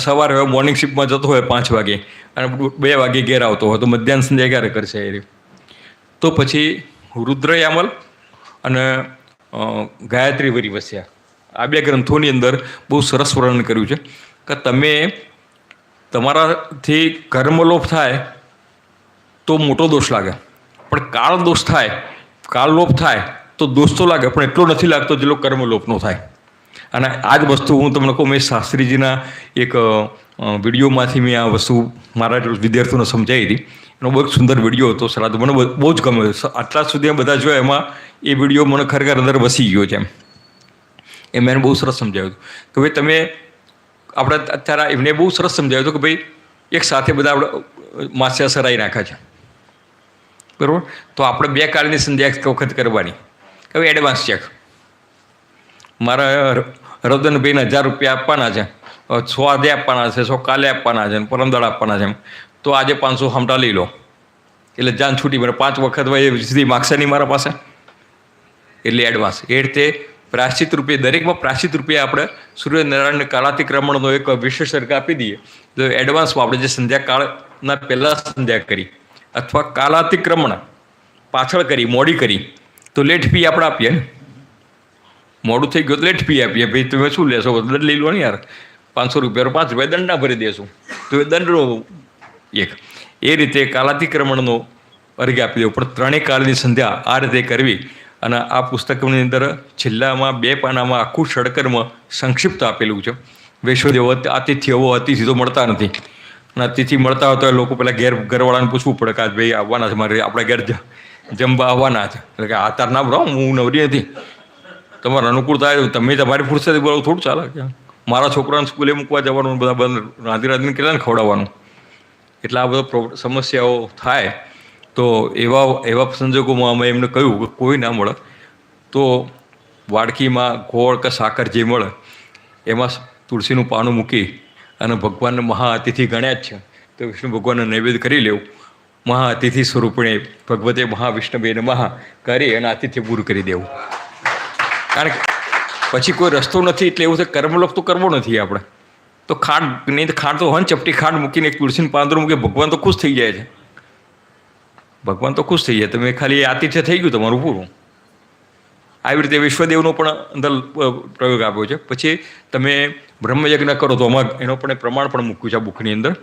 [SPEAKER 1] સવારે હવે મોર્નિંગ શિફ્ટમાં જતો હોય 5 વાગે અને 2 વાગે ઘેર આવતો હોય, તો મધ્યાહન સંધ્યા ક્યારે કરશે એ? તો પછી રુદ્રયામલ અને ગાયત્રી વરિવસ્યા, આ 2 ગ્રંથોની અંદર બહુ સરસ વર્ણન કર્યું છે કે તમે તમારાથી કર્મલોપ થાય તો મોટો દોષ લાગે, પણ કાળ દોષ થાય, કાળલોપ થાય તો દોષ તો લાગે, પણ એટલો નથી લાગતો જેટલો કર્મલોપનો થાય. અને આ જ વસ્તુ હું તમને કહું, મેં શાસ્ત્રીજીના એક વિડીયોમાંથી મેં આ વસ્તુ મારા વિદ્યાર્થીઓને સમજાવી હતી. એનો બહુ સુંદર વિડીયો હતો, શ્રાદ્ધ મને બહુ જ ગમ્યો. આટલા સુધી બધા જોયા, એમાં એ વિડીયો મને ખરેખર અંદર વસી ગયો છે. એ મેં બહુ સરસ સમજાવ્યું હતું કે ભાઈ તમે આપણે અત્યારે એમને બહુ સરસ સમજાવ્યું હતું કે ભાઈ એક સાથે બધા આપણે માસ્યા સરાઈ નાખ્યા છે, બરાબર? તો આપણે 2 કાળની સંધ્યા એક વખત કરવાની કે ભાઈ એડવાન્સ ચેક, મારા રવદનભાઈને 1000 રૂપિયા આપવાના છે, 100 આજે આપવાના છે, 100 કાલે આપવાના છે, પરમદાળ આપવાના છે, તો આજે 500 હમટા લઈ લો. એટલે જાન છૂટી, મને 5 વખત હોય સીધી માગશે નહીં મારા પાસે, એટલે એડવાન્સ. એ રીતે પ્રાશ્ચિત રૂપિયા, દરેકમાં પ્રાશ્ચિત રૂપિયા આપણે સૂર્યનારાયણને કાલાતિક્રમણનો એક વિશેષ સર્ગ આપી દઈએ તો એડવાન્સમાં આપણે જે સંધ્યા કાળના પહેલાં સંધ્યા કરી અથવા કાલાતિક્રમણ પાછળ કરી, મોડી કરી, તો લેટ ફી આપણે આપીએ ને. મોડું થઈ ગયું તો લેટ ફી આપીએ. ભાઈ તમે શું લેશો? દંડ લઈ લો ને યાર, 500 રૂપિયા 5 રૂપિયા દંડ ના ભરી દેશું, તો એ દંડનો એક. એ રીતે કાલાતિક્રમણનો અર્ઘ્ય આપી દેવું. પણ 3 કાળની સંધ્યા આ રીતે કરવી. અને આ પુસ્તકની અંદર છેલ્લામાં 2 પાનામાં આખું ષડકર્મ સંક્ષિપ્ત આપેલું છે. વૈશ્વદેવ અતિથિ તો મળતા નથી, અને અતિથિ મળતા હોય તો લોકો પહેલાં ઘરવાળાને પૂછવું પડે કે ભાઈ આવવાના છે, મારે આપણે ઘેર જમવા આવવાના છે. એટલે કે આ તાર ના બોલો, હું નવરી નથી, તમારે અનુકૂળ થાય તમે તમારી ફુરસતી બોલો, થોડું ચાલે કે મારા છોકરાને સ્કૂલે મૂકવા જવાનું, બધા બંધ રાંધીને કેટલાને ખવડાવવાનું. એટલે આ બધો સમસ્યાઓ થાય. તો એવા સંજોગોમાં અમે એમને કહ્યું કે કોઈ ના મળે તો વાડકીમાં ગોળ કે સાકર જે મળે એમાં તુલસીનું પાનું મૂકી અને ભગવાનને મહાઅતિથિ ગણ્યા જ છે, તો વિષ્ણુ ભગવાનને નૈવેદ્ય કરી લેવું. મહાઅતિથિ સ્વરૂપણે ભગવતે મહાવિષ્ણુવે નમઃ કરી અને આતિથ્ય પૂરું કરી દેવું. કારણ કે પછી કોઈ રસ્તો નથી. એટલે એવું છે, કર્મલોપ તો કરવો નથી આપણે. તો ખાંડ નહીં, તો ખાંડ તો ચપટી ખાંડ મૂકીને એક તુલસીનું પાંદડું મૂકે, ભગવાન તો ખુશ થઈ જાય છે. ભગવાન તો ખુશ થઈ જાય, તમે ખાલી આતિથ્ય થઈ ગયું તમારું, પૂરું. આવી રીતે વિશ્વદેવનો પણ અંદર પ્રયોગ આપ્યો છે. પછી તમે બ્રહ્મયજ્ઞ કરો તો આમાં એનો પણ પ્રમાણ પણ મૂક્યું છે આ બુકની અંદર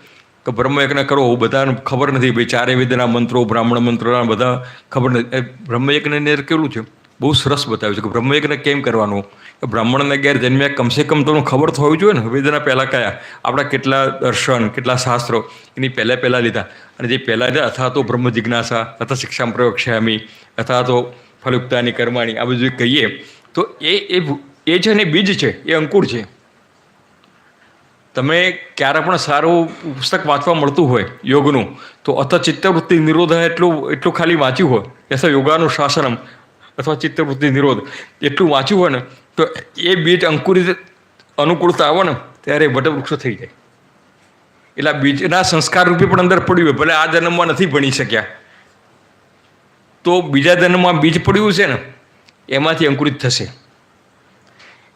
[SPEAKER 1] કે બ્રહ્મયજ્ઞ કરો, બધાને ખબર નથી ભાઈ 4 વેદના મંત્રો, બ્રાહ્મણ મંત્રોના બધા ખબર નથી. બ્રહ્મયજ્ઞની અંદર કેવું છે, બહુ સરસ બતાવ્યું છે કે બ્રહ્મયજ્ઞ કેમ કરવાનું. કે બ્રાહ્મણને ઘેર જન્મ્યા, કમસે કમ તો ખબર તો હોવી જોઈએ ને. વેદના પહેલાં કયા આપણા કેટલા દર્શન, કેટલા શાસ્ત્રો એની પહેલાં લીધા. અને જે પહેલાં લીધા અથવા તો બ્રહ્મ જિજ્ઞાસા, અથવા શિક્ષામ પ્રયોક્ષ્યામી, અથવા તો ફલુપ્તાની કર્માણી, આ બધું કહીએ તો એ છે ને બીજ છે, એ અંકુર છે. તમે ક્યારે પણ સારું પુસ્તક વાંચવા મળતું હોય યોગનું, તો અથવા ચિત્તવૃત્તિ નિરોધ એટલું ખાલી વાંચ્યું હોય, અથવા યોગાનું શાસનમ અથવા ચિત્તવૃત્તિ નિરોધ એટલું વાંચ્યું હોય ને, તો એ બીજ અંકુરિત અનુકૂળતા આવે ને ત્યારે વટવૃક્ષ થઈ જાય. એટલે બીજના સંસ્કાર રૂપી પણ અંદર પડ્યું હોય. ભલે આ જન્મમાં નથી ભણી શક્યા, તો બીજા જન્મમાં બીજ પડ્યું છે ને એમાંથી અંકુરિત થશે.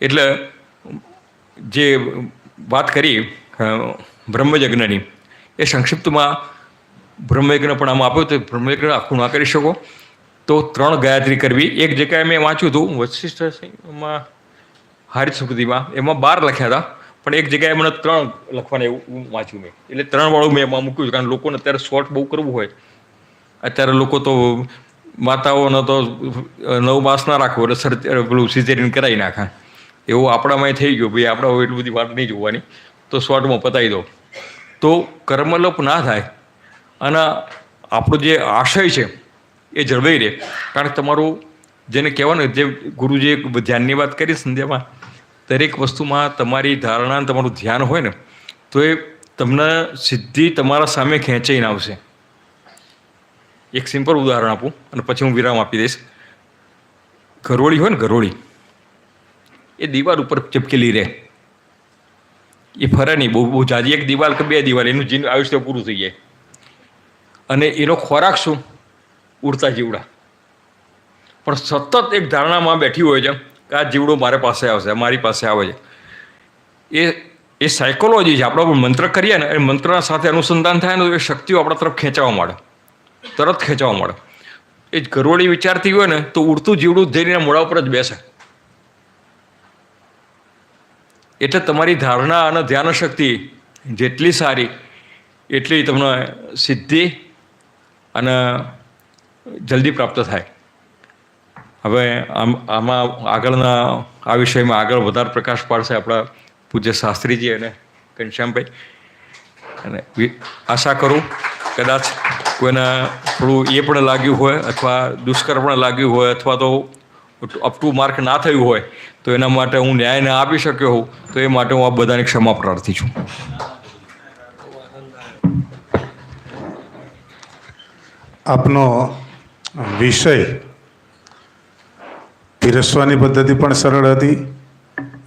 [SPEAKER 1] એટલે જે વાત કરી બ્રહ્મયજ્ઞની, એ સંક્ષિપ્તમાં બ્રહ્મયજ્ઞ પણ આમાં આપ્યો. તો બ્રહ્મયજ્ઞ આખું ના કરી શકો તો 3 ગાયત્રી કરવી. એક જગ્યાએ મેં વાંચ્યું હતું વશિષ્ઠમાં, હરિસ્મૃતિમાં, એમાં 12 લખ્યા હતા, પણ એક જગ્યાએ મને 3 લખવાના એવું વાંચ્યું મેં. એટલે 3 વાળું મેં એમાં મૂક્યું છે. કારણ લોકોને અત્યારે શોર્ટ બહુ કરવું હોય અત્યારે લોકો તો માતાઓનો તો 9 માસ ના રાખો એટલે પેલું સિઝેરિયન કરાવી નાખે. એવું આપણામાં થઈ ગયું ભાઈ, આપણે એટલી બધી વાત નહીં જોવાની, તો શોર્ટમાં પતાવી દો તો કર્મલોપ ના થાય અને આપણો જે આશય છે એ જળવાઈ રહે. કારણ કે તમારું જેને કહેવાનું, જે ગુરુજીએ ધ્યાનની વાત કરી સંધ્યામાં, દરેક વસ્તુમાં તમારી ધારણા, તમારું ધ્યાન હોય ને તો એ તમને સીધી તમારા સામે ખેંચાઈને આવશે. એક સિમ્પલ ઉદાહરણ આપું અને પછી હું વિરામ આપી દઈશ. ગરોળી હોય ને, ગરોળી એ દિવાલ ઉપર ચપકેલી રહે, એ ફરે નહીં બહુ જાજી. એક દિવાલ કે 2 દિવાલ, એનું જીન આયુષ્ય પૂરું થઈ જાય. અને એનો ખોરાક શું? ઉડતા જીવડા. પણ સતત એક ધારણામાં બેઠી હોય છે કે આ જીવડો મારે પાસે આવશે, મારી પાસે આવે છે. એ સાયકોલોજી છે. આપણે મંત્ર કરીએ ને, એ મંત્રના સાથે અનુસંધાન થાય ને તો એ શક્તિઓ આપણા તરફ ખેંચવા માંડે, તરત ખેંચવા માંડે. એ જ ગરોળી વિચારતી હોય ને તો ઉડતું જીવડું જઈને મોઢા ઉપર જ બેસે. એટલે તમારી ધારણા અને ધ્યાન શક્તિ જેટલી સારી એટલી તમને સિદ્ધિ અને જલ્દી પ્રાપ્ત થાય. હવે આમાં આગળના આ વિષયમાં આગળ વધારે પ્રકાશ પાડશે આપણા પૂજ્ય શાસ્ત્રીજી અને ઘનશ્યામભાઈ. અને આશા કરું કદાચ કોઈને થોડું એ પણ લાગ્યું હોય અથવા દુષ્કર પણ લાગ્યું હોય અથવા તો અપ ટુ માર્ક ના થયું હોય તો એના માટે હું ન્યાય ના આપી શક્યો હોઉં તો એ માટે હું આ બધાની ક્ષમા પ્રાર્થી છું.
[SPEAKER 3] આપનો વિષય પીરસવાની પદ્ધતિ પણ સરળ હતી,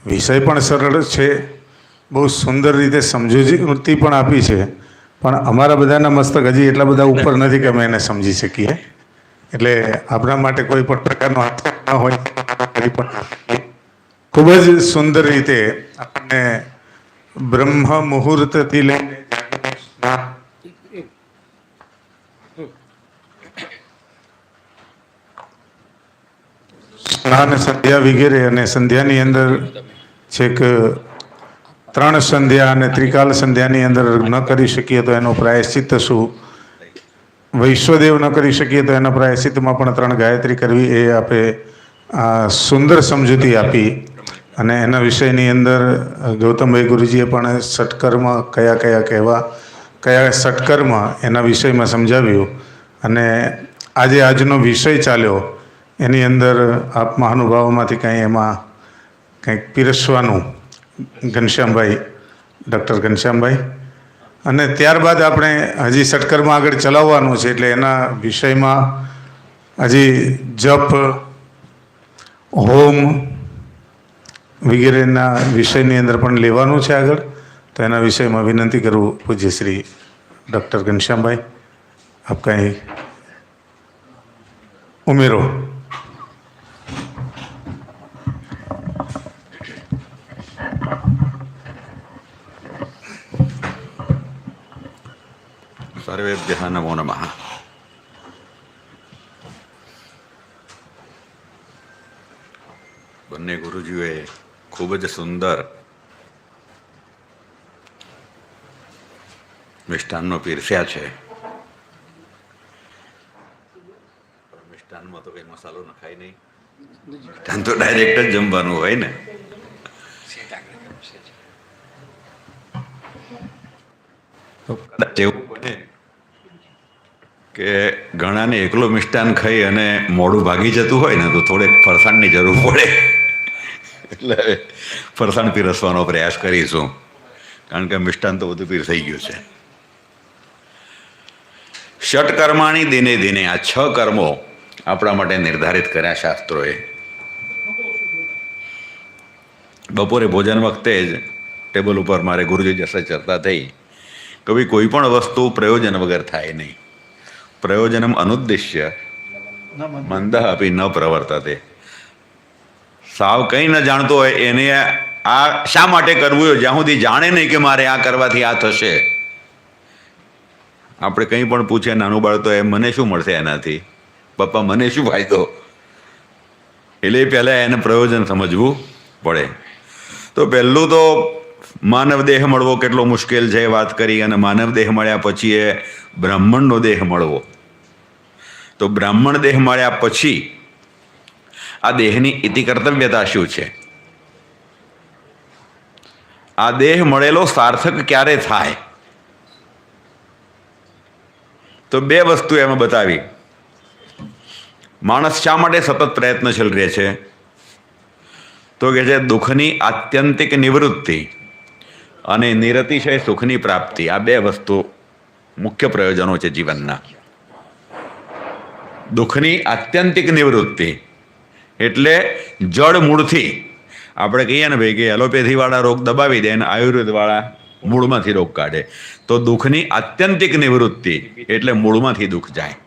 [SPEAKER 3] વિષય પણ સરળ છે, બહુ સુંદર રીતે સમજૂતી પણ આપી છે. પણ અમારા બધાના મસ્તક હજી એટલા બધા ઉપર નથી કે અમે એને સમજી શકીએ. એટલે આપણા માટે કોઈ પણ પ્રકારનો આક્ષેપ ન હોય, પણ ખૂબ જ સુંદર રીતે આપણને બ્રહ્મ મુહૂર્તથી લઈને સ્નાન, સંધ્યા વગેરે, અને સંધ્યાની અંદર છેક 3 સંધ્યા અને ત્રિકાલ સંધ્યાની અંદર ન કરી શકીએ તો એનો પ્રાયશ્ચિત્ત શું, વૈશ્વદેવ ન કરી શકીએ તો એના પ્રાયશ્ચિત્તમાં પણ 3 ગાયત્રી કરવી. એ આપે સુંદર સમજૂતી આપી. અને એના વિષયની અંદર ગૌતમભાઈ ગુરુજીએ પણ સટકર્મ કયા કયા કહેવા, કયા સટકર્મ એના વિષયમાં સમજાવ્યું. અને આજે આજનો વિષય ચાલ્યો એની અંદર આપ મહાનુભાવોમાંથી કંઈ એમાં કંઈક પીરસવાનું ઘનશ્યામભાઈ, ડૉક્ટર ઘનશ્યામભાઈ. અને ત્યારબાદ આપણે હજી સટકર્મ આગળ ચલાવવાનું છે એટલે એના વિષયમાં હજી જપ, હોમ વગેરેના વિષયની અંદર પણ લેવાનું છે આગળ. તો એના વિષયમાં વિનંતી કરું પૂજ્ય શ્રી ડૉક્ટર ઘનશ્યામભાઈ, આપ કંઈ ઉમેરો.
[SPEAKER 4] સર્વેભ્યઃ નમો નમઃ. બંને ગુરુજીઓએ ખૂબ જ સુંદર મિષ્ટાનનો પીરસ્યા છે. મિષ્ટાનમાં તો કઈ મસાલો નખાય નહીં, મિષ્ટાન તો ડાયરેક્ટ જ જમવાનું હોય ને. તો કદાચ એવું બને કે ઘણાને એકલો મિષ્ટાન ખાઈ અને મોઢું ભાગી જતું હોય ને તો થોડેક ફરસાણની જરૂર પડે. એટલે ફરસાણ પીરસવાનો પ્રયાસ કરીશું, કારણ કે મિષ્ટાન તો બધું પીરસાઈ ગયું છે. ષટકર્માણી દિને દિને, આ 6 કર્મો આપણા માટે નિર્ધારિત કર્યા શાસ્ત્રોએ. બપોરે ભોજન વખતે જ ટેબલ ઉપર મારે ગુરુજી જશે ચર્ચા થઈ કે ભાઈ કોઈ પણ વસ્તુ પ્રયોજન વગર થાય નહીં. પ્રયોજનમ અનુદ્દેશ્ય મંદઃ અપી ન પ્રવર્તતે. સાવ કંઈ ન જાણતો હોય એને આ શા માટે કરવું હોય, જ્યાં સુધી જાણે નહીં કે મારે આ કરવાથી આ થશે. આપણે કંઈ પણ પૂછે નાનું બાળક તો એમ મને શું મળશે એનાથી, પપ્પા મને શું ફાયદો. એટલે પહેલાં એને પ્રયોજન સમજવું પડે. તો પહેલું તો માનવ દેહ મળવો કેટલો મુશ્કેલ છે વાત કરી, અને માનવ દેહ મળ્યા પછી એ બ્રાહ્મણનો દેહ મળવો તો બ્રાહ્મણ દેહ મળ્યા પછી આ દેહની ઇતિ કર્તવ્યતા શું છે? આ દેહ મળેલો સાર્થક ક્યારે થાય? તો બે વસ્તુ એમાં બતાવી. માણસ શા માટે સતત પ્રયત્નશીલ રહે છે? તો કે છે દુઃખની આત્યંતિક નિવૃત્તિ અને નિરતિશય સુખની પ્રાપ્તિ. આ બે વસ્તુ મુખ્ય પ્રયોજનો છે જીવનના. દુઃખની આત્યંતિક નિવૃત્તિ એટલે જડ મૂળથી. આપણે કહીએ ને ભાઈ કે એલોપેથી વાળા રોગ દબાવી દે અને આયુર્વેદ વાળા મૂળમાંથી રોગ કાઢે. તો દુઃખની આત્યંતિક નિવૃત્તિ એટલે મૂળમાંથી દુઃખ જાય.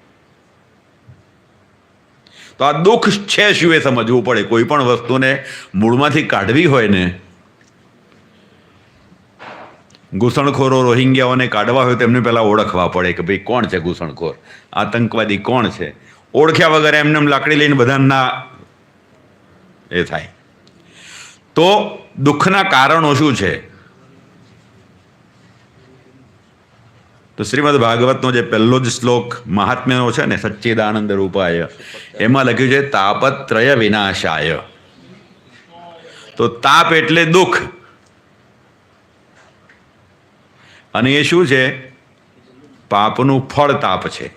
[SPEAKER 4] તો આ દુઃખ છે શું એ સમજવું પડે. કોઈ પણ વસ્તુને મૂળમાંથી કાઢવી હોય ને, ઘૂસણખોરો રોહિંગ્યાઓને કાઢવા હોય તો એમને પહેલાં ઓળખવા પડે કે ભાઈ કોણ છે ઘૂસણખોર, આતંકવાદી કોણ છે. ઓળખ્યા વગર એમને લાકડી લઈને બધાના એ થાય. તો દુઃખના કારણો શું છે? તો શ્રીમદ ભાગવતનો જે પહેલો જ શ્લોક મહાત્મ્યનો છે ને, સચ્ચિદાનંદ રૂપાય, એમાં લખ્યું છે તાપત્રય વિનાશાય. તો તાપ એટલે દુઃખ, અને એ શું છે? પાપનું ફળ તાપ છે.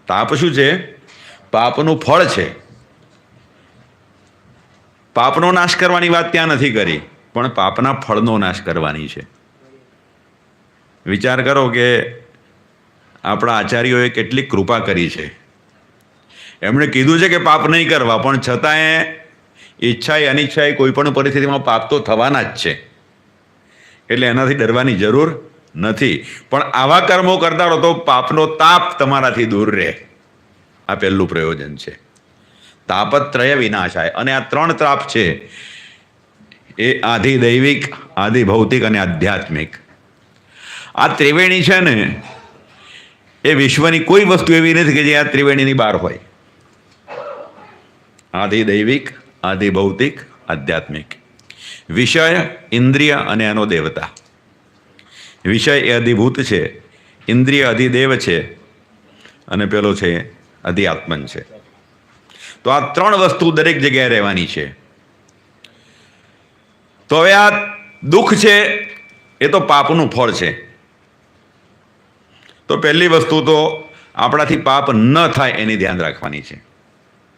[SPEAKER 4] તાપ શું છે? પાપનું ફળ છે. પાપનો નાશ કરવાની વાત ત્યાં નથી કરી, પણ પાપના ફળનો નાશ કરવાની છે. વિચાર કરો કે આપણા આચાર્યોએ કેટલી કૃપા કરી છે. એમણે કીધું છે કે પાપ નહીં કરવા, પણ છતાંય ઈચ્છાએ અનિચ્છાએ કોઈ પણ પરિસ્થિતિમાં પાપ તો થવાના જ છે. એટલે એનાથી ડરવાની જરૂર નથી. પણ આવા કર્મો કરતા રહો તો પાપનો તાપ તમારાથી દૂર રહે. આ પહેલું પ્રયોજન છે. તાપત્રય વિનાશાય. અને આ ત્રણ તાપ છે એ આધિ દૈવિક, આધિ ભૌતિક અને આધ્યાત્મિક. આ ત્રિવેણી છે ને, એ વિશ્વની કોઈ વસ્તુ એવી નથી કે જે આ ત્રિવેણીની બહાર હોય. આધિ દૈવિક, આધિ ભૌતિક, આધ્યાત્મિક. વિષય, ઇન્દ્રિય અને એનો દેવતા. વિષય એ અધિભૂત છે, ઇન્દ્રિય અધિદેવ છે, અને પેલો છે અધિઆત્મન છે. તો આ ત્રણ વસ્તુ દરેક જગ્યાએ રહેવાની છે. તો હવે આ દુઃખ છે એ તો પાપનું ફળ છે. તો પહેલી વસ્તુ તો આપણાથી પાપ ન થાય એની ધ્યાન રાખવાની છે.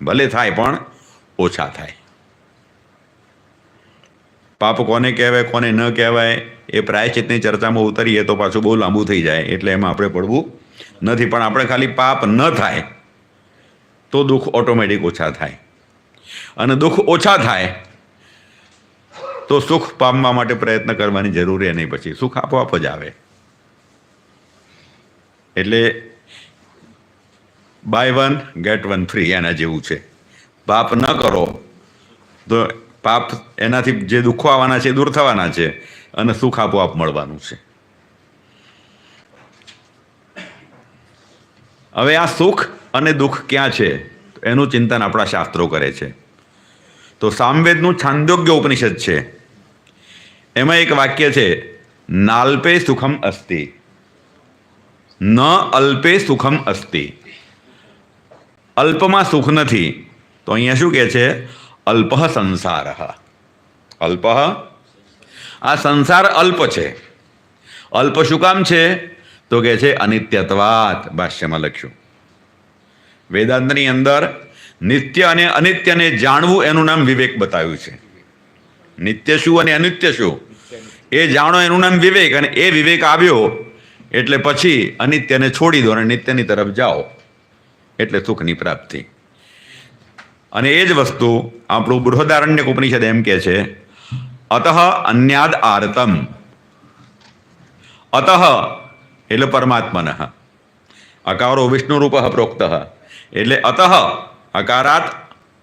[SPEAKER 4] ભલે થાય પણ ઓછા થાય. પાપ કોને કહેવાય કોને ન કહેવાય એ પ્રાયશ્ચિતની ચર્ચામાં ઉતરીએ તો પાછું બહુ લાંબુ થઈ જાય, એટલે એમાં આપણે પડવું નથી. પણ આપણે ખાલી પાપ ન થાય તો દુઃખ ઓટોમેટિક ઓછા થાય. અને દુઃખ ઓછા થાય તો સુખ પામવા માટે પ્રયત્ન કરવાની જરૂર નહીં. પછી સુખ આપોઆપ જ આવે. એટલે buy one get one free એના જેવું છે. પાપ ન કરો તો પાપ એનાથી જે દુઃખો આવવાના છે દૂર થવાના છે, અને સુખ આપોઆપ મળવાનું છે. હવે આ સુખ અને દુઃખ ક્યાં છે એનું ચિંતન આપણા શાસ્ત્રો કરે છે. તો સામવેદનું છાંદોગ્ય ઉપનિષદ છે, એમાં એક વાક્ય છે, નાલ્પે સુખમ અસ્તિ ન અલ્પે સુખમ અસ્તિ. અલ્પમાં સુખ નથી. તો અહીંયા શું કહે છે? અલ્પ સંસાર. અલ્પ, આ સંસાર અલ્પ છે. અલ્પ શું કામ છે? તો કહે છે અનિત્યત્વાત. ભાષ્યમાં લખ્યું. વેદાંતની અંદર નિત્ય અને અનિત્યને જાણવું એનું નામ વિવેક બતાવ્યું છે. નિત્ય શું અને અનિત્ય શું એ જાણો એનું નામ વિવેક. અને એ વિવેક આવ્યો એટલે પછી અનિત્યને છોડી દો અને નિત્યની તરફ જાઓ, એટલે સુખની પ્રાપ્તિ. અને એ જ વસ્તુ આપણું બૃહદારણ્યક ઉપનિષદ એમ કહે છે, અતઃ અન્યાદ આરતમ. અતઃ એટલે પરમાત્મન, અકારો વિષ્ણુ રૂપ પ્રોક્ત, એટલે અતઃ અકારાત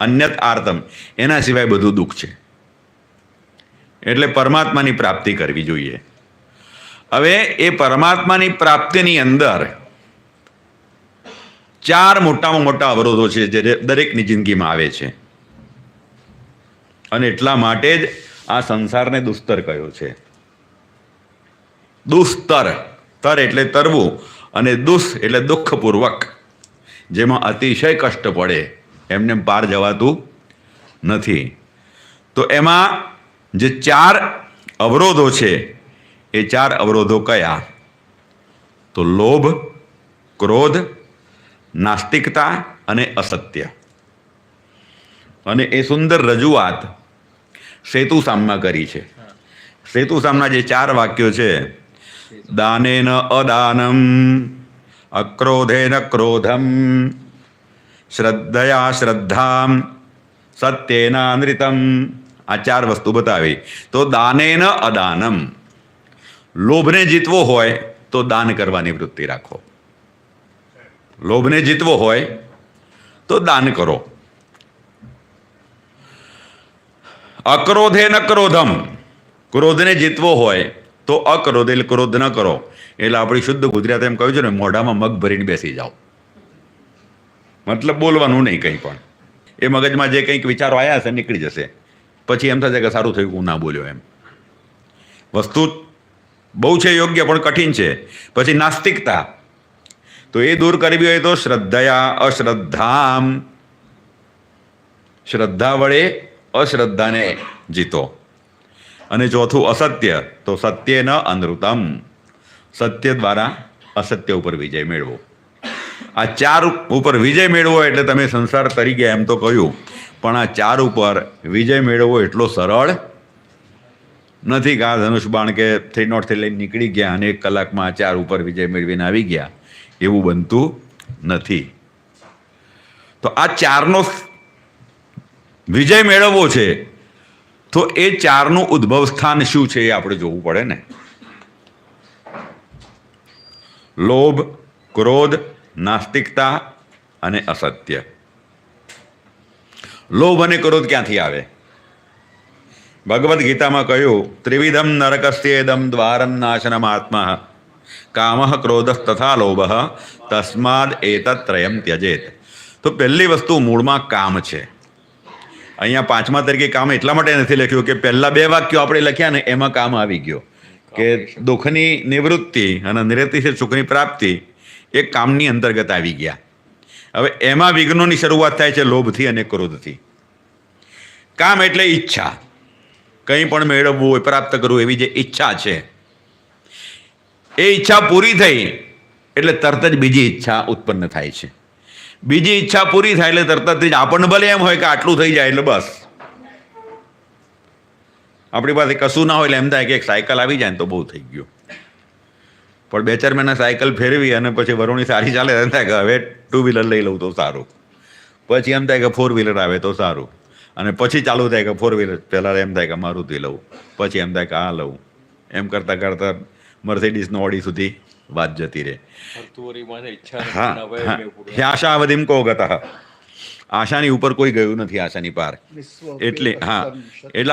[SPEAKER 4] અન્યત આર્તમ, એના સિવાય બધું દુઃખ છે. એટલે પરમાત્માની પ્રાપ્તિ કરવી જોઈએ. હવે એ પરમાત્માની પ્રાપ્તિની અંદર ચાર મોટામાં મોટા અવરોધો છે જે દરેકની જિંદગીમાં આવે છે. અને એટલા માટે જ આ સંસારને દુસ્તર કહ્યો છે. દુસ્તર, તર એટલે તરવું, અને દુષ એટલે દુઃખપૂર્વક. જેમાં અતિશય કષ્ટ પડે, એમને પાર જવાતું નથી. તો એમાં જે 4 અવરોધો છે એ 4 અવરોધો કયા? તો લોભ, ક્રોધ, નાસ્તિકતા અને અસત્ય. અને એ સુંદર રજૂઆત સેતુસામમાં કરી છે. સેતુસામના જે 4 વાક્યો છે, દાનેન અદાનમ, અક્રોધેન ક્રોધમ, શ્રદ્ધયા શ્રદ્ધામ, સત્યેનાનૃતમ, આ 4 વસ્તુ બતાવી. તો દાનેન અદાનમ, લોભને જીતવો હોય તો દાન કરવાની વૃત્તિ રાખો. લોભને જીતવો હોય તો દાન કરો. અક્રોધેન ક્રોધમ, ક્રોધને જીતવો હોય તો અક્રોધ એટલે ક્રોધ ન કરો. એટલે આપણી શુદ્ધ ગુજરાત એમ કહ્યું છે ને, મોઢામાં મગ ભરીને બેસી જાઓ. મતલબ બોલવાનું નહીં કંઈ પણ. એ મગજમાં જે કંઈક વિચારો આવ્યા હશે નીકળી જશે. પછી એમ થશે કે સારું થયું હું ના બોલ્યો એમ. વસ્તુ બહુ છે, યોગ્ય પણ કઠિન છે. પછી નાસ્તિકતા, તો એ દૂર કરવી હોય તો શ્રદ્ધયા અશ્રદ્ધામ, શ્રદ્ધા વડે અશ્રદ્ધાને જીતો. અને ચોથું અસત્ય, તો સત્ય ન અનૃતમ, સત્ય દ્વારા અસત્ય ઉપર વિજય મેળવો. આ 4 ઉપર વિજય મેળવો એટલે તમે સંસાર તરી ગયા એમ તો કહ્યું, પણ આ 4 ઉપર વિજય મેળવવો એટલો સરળ નથી કે આ ધનુષ બાણ કે 303 લઈને નીકળી ગયા અને 1 કલાકમાં આ 4 ઉપર વિજય મેળવીને આવી ગયા, એવું બનતું નથી. તો આ 4નો વિજય મેળવવો છે તો એ 4નું ઉદ્ભવ સ્થાન શું છે એ આપણે જોવું પડે ને. લોભ, ક્રોધ, નાસ્તિકતા અને અસત્ય. લોભ અને ક્રોધ ક્યાંથી આવે? ભગવદ્ ગીતામાં કહ્યું, ત્રિવિધમ નરકસ્યેદમ દ્વારમ નાશનમ આત્મા કામઃ ક્રોધઃ તથા લોભઃ તસ્માદ એતત્રયમ ત્યજેત. તો પહેલી વસ્તુ મૂળમાં કામ છે. અહીંયા 5મા તરીકે કામ એટલા માટે નથી લખ્યું કે પહેલા 2 વાક્યો આપણે લખ્યા ને એમાં કામ આવી ગયો કે દુઃખની નિવૃત્તિ અને નિરતિશય સુખની પ્રાપ્તિ એ કામની અંતર્ગત આવી ગયા. હવે એમાં વિઘ્નોની શરૂઆત થાય છે લોભથી અને ક્રોધથી. કામ એટલે ઈચ્છા, કંઈ પણ મેળવવું હોય, પ્રાપ્ત કરવું, એવી જે ઈચ્છા છે, એ ઈચ્છા પૂરી થઈ એટલે તરત જ બીજી ઈચ્છા ઉત્પન્ન થાય છે. બીજી ઈચ્છા પૂરી થાય એટલે તરત જ આપણને ભલે એમ હોય કે આટલું થઈ જાય એટલે બસ, આપણી પાસે કશું ના હોય એટલે એમ થાય કે એક સાયકલ આવી જાય ને તો બહુ થઈ ગયું. પણ 2-4 મહિના સાયકલ ફેરવી અને પછી વરુણી સારી ચાલે એમ થાય કે હવે 2 વ્હીલર લઈ લઉં તો સારું. પછી એમ થાય કે 4 વ્હીલર આવે તો સારું. અને પછી ચાલુ થાય કે 4 વ્હીલર, પહેલાં એમ થાય કે મારુતિ લઉં, પછી એમ થાય કે આ લઉં. એમ કરતાં કરતાં મર્સિડીઝનો ઓડી સુધી વાત જતી રહે. હા, આશાવધિમ કો ગતઃ, આશાની ઉપર કોઈ ગયું નથી, આશાની પાર. એટલે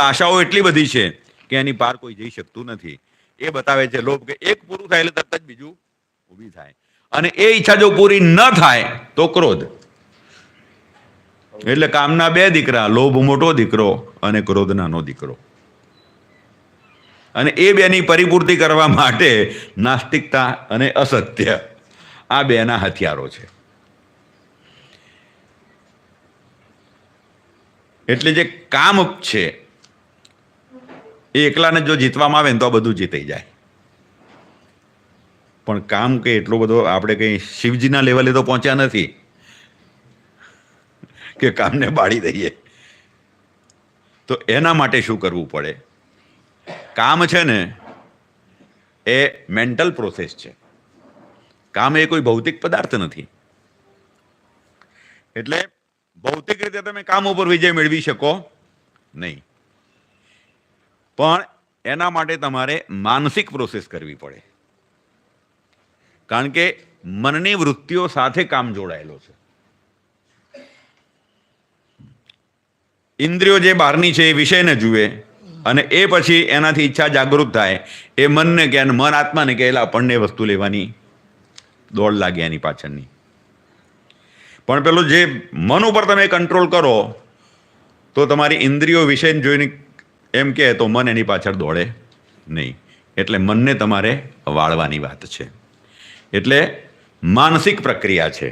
[SPEAKER 4] આશાઓ એટલી બધી છે કે એની પાર કોઈ જઈ શકતું નથી. એ બતાવે છે લોભ કે એક પૂરું થાય એટલે તરત જ બીજું ઊભી થાય. અને એ ઈચ્છા જો પૂરી ન થાય તો ક્રોધ. એટલે કામના 2 દીકરા, લોભ મોટો દીકરો અને ક્રોધ નાનો દીકરો. અને એ 2ની પરિપૂર્તિ કરવા માટે નાસ્તિકતા અને અસત્ય આ 2ના હથિયારો છે. એટલે જે કામ છે એ એકલાને જો જીતવામાં આવે ને તો આ બધું જીતાઈ જાય. પણ કામ કે એટલો બધો આપણે કંઈ શિવજીના લેવલે તો પહોંચ્યા નથી કે કામને બાળી દઈએ. તો એના માટે શું કરવું પડે? કામ છે ને એ મેન્ટલ પ્રોસેસ છે. કામ એ કોઈ ભૌતિક પદાર્થ નથી. એટલે ભૌતિક રીતે તમે કામ ઉપર વિજય મેળવી શકો નહીં, પણ એના માટે તમારે માનસિક પ્રોસેસ કરવી પડે. કારણ કે મનની વૃત્તિઓ સાથે કામ જોડાયેલો છે. ઇન્દ્રિયો જે બહારની છે એ વિષયને જુએ અને એ પછી એનાથી ઈચ્છા જાગૃત થાય. એ મનને કે મન આત્માને કે આપણને વસ્તુ લેવાની દોડ લાગે એની પાછળની. પણ પેલું જે મન ઉપર તમે કંટ્રોલ કરો તો તમારી ઇન્દ્રિયો વિષયને જોઈને એમ કહે તો મન એની પાછળ દોડે નહીં. એટલે મનને તમારે વાળવાની વાત છે. એટલે માનસિક પ્રક્રિયા છે.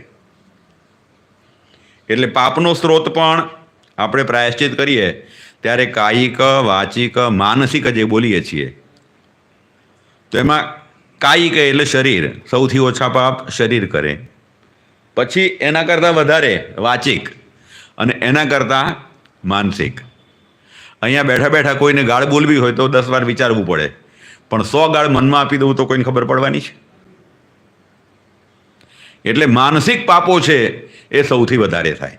[SPEAKER 4] એટલે પાપનો સ્ત્રોત પણ આપણે પ્રાયશ્ચિત કરીએ ત્યારે કાયિક, વાચિક, માનસિક જે બોલીએ છીએ તો એમાં કાયિક એટલે શરીર, સૌથી ઓછા પાપ શરીર કરે, પછી એના કરતાં વધારે વાચિક અને એના કરતાં માનસિક. અહીંયા બેઠા બેઠા કોઈને ગાળ બોલવી હોય તો 10 વાર વિચારવું પડે, પણ 100 ગાળ મનમાં આપી દઉં તો કોઈને ખબર પડવાની છે? એટલે માનસિક પાપો છે એ સૌથી વધારે થાય.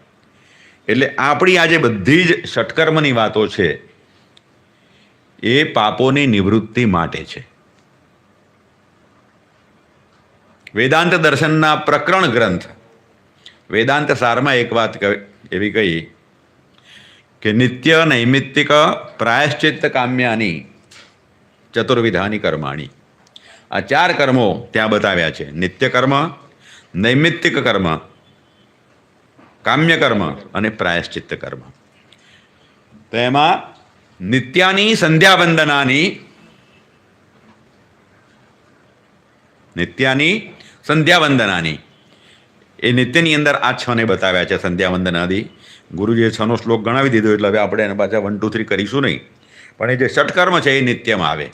[SPEAKER 4] એટલે આપણી આજે બધી જ ષટકર્મની વાતો છે એ પાપોની નિવૃત્તિ માટે છે. વેદાંત દર્શનના પ્રકરણ ગ્રંથ વેદાંત સારમાં એક વાત એવી કહી કે નિત્ય નૈમિત્તિક પ્રાયશ્ચિત્ત કામ્યાની ચતુર્વિધાની કર્માણી. આ 4 કર્મો ત્યાં બતાવ્યા છે: નિત્ય કર્મ, નૈમિત્તિક કર્મ, કામ્ય કર્મ અને પ્રાયશ્ચિત્ત કર્મ. તો એમાં નિત્યાની સંધ્યાવંદનાની એ નિત્યની અંદર આ 6 ને બતાવ્યા છે. સંધ્યાવંદનાદી ગુરુજીએ 6નો શ્લોક ગણાવી દીધો એટલે હવે આપણે એને પાછા 1, 2, 3 કરીશું નહીં, પણ એ જે ષટકર્મ છે એ નિત્યમાં આવે.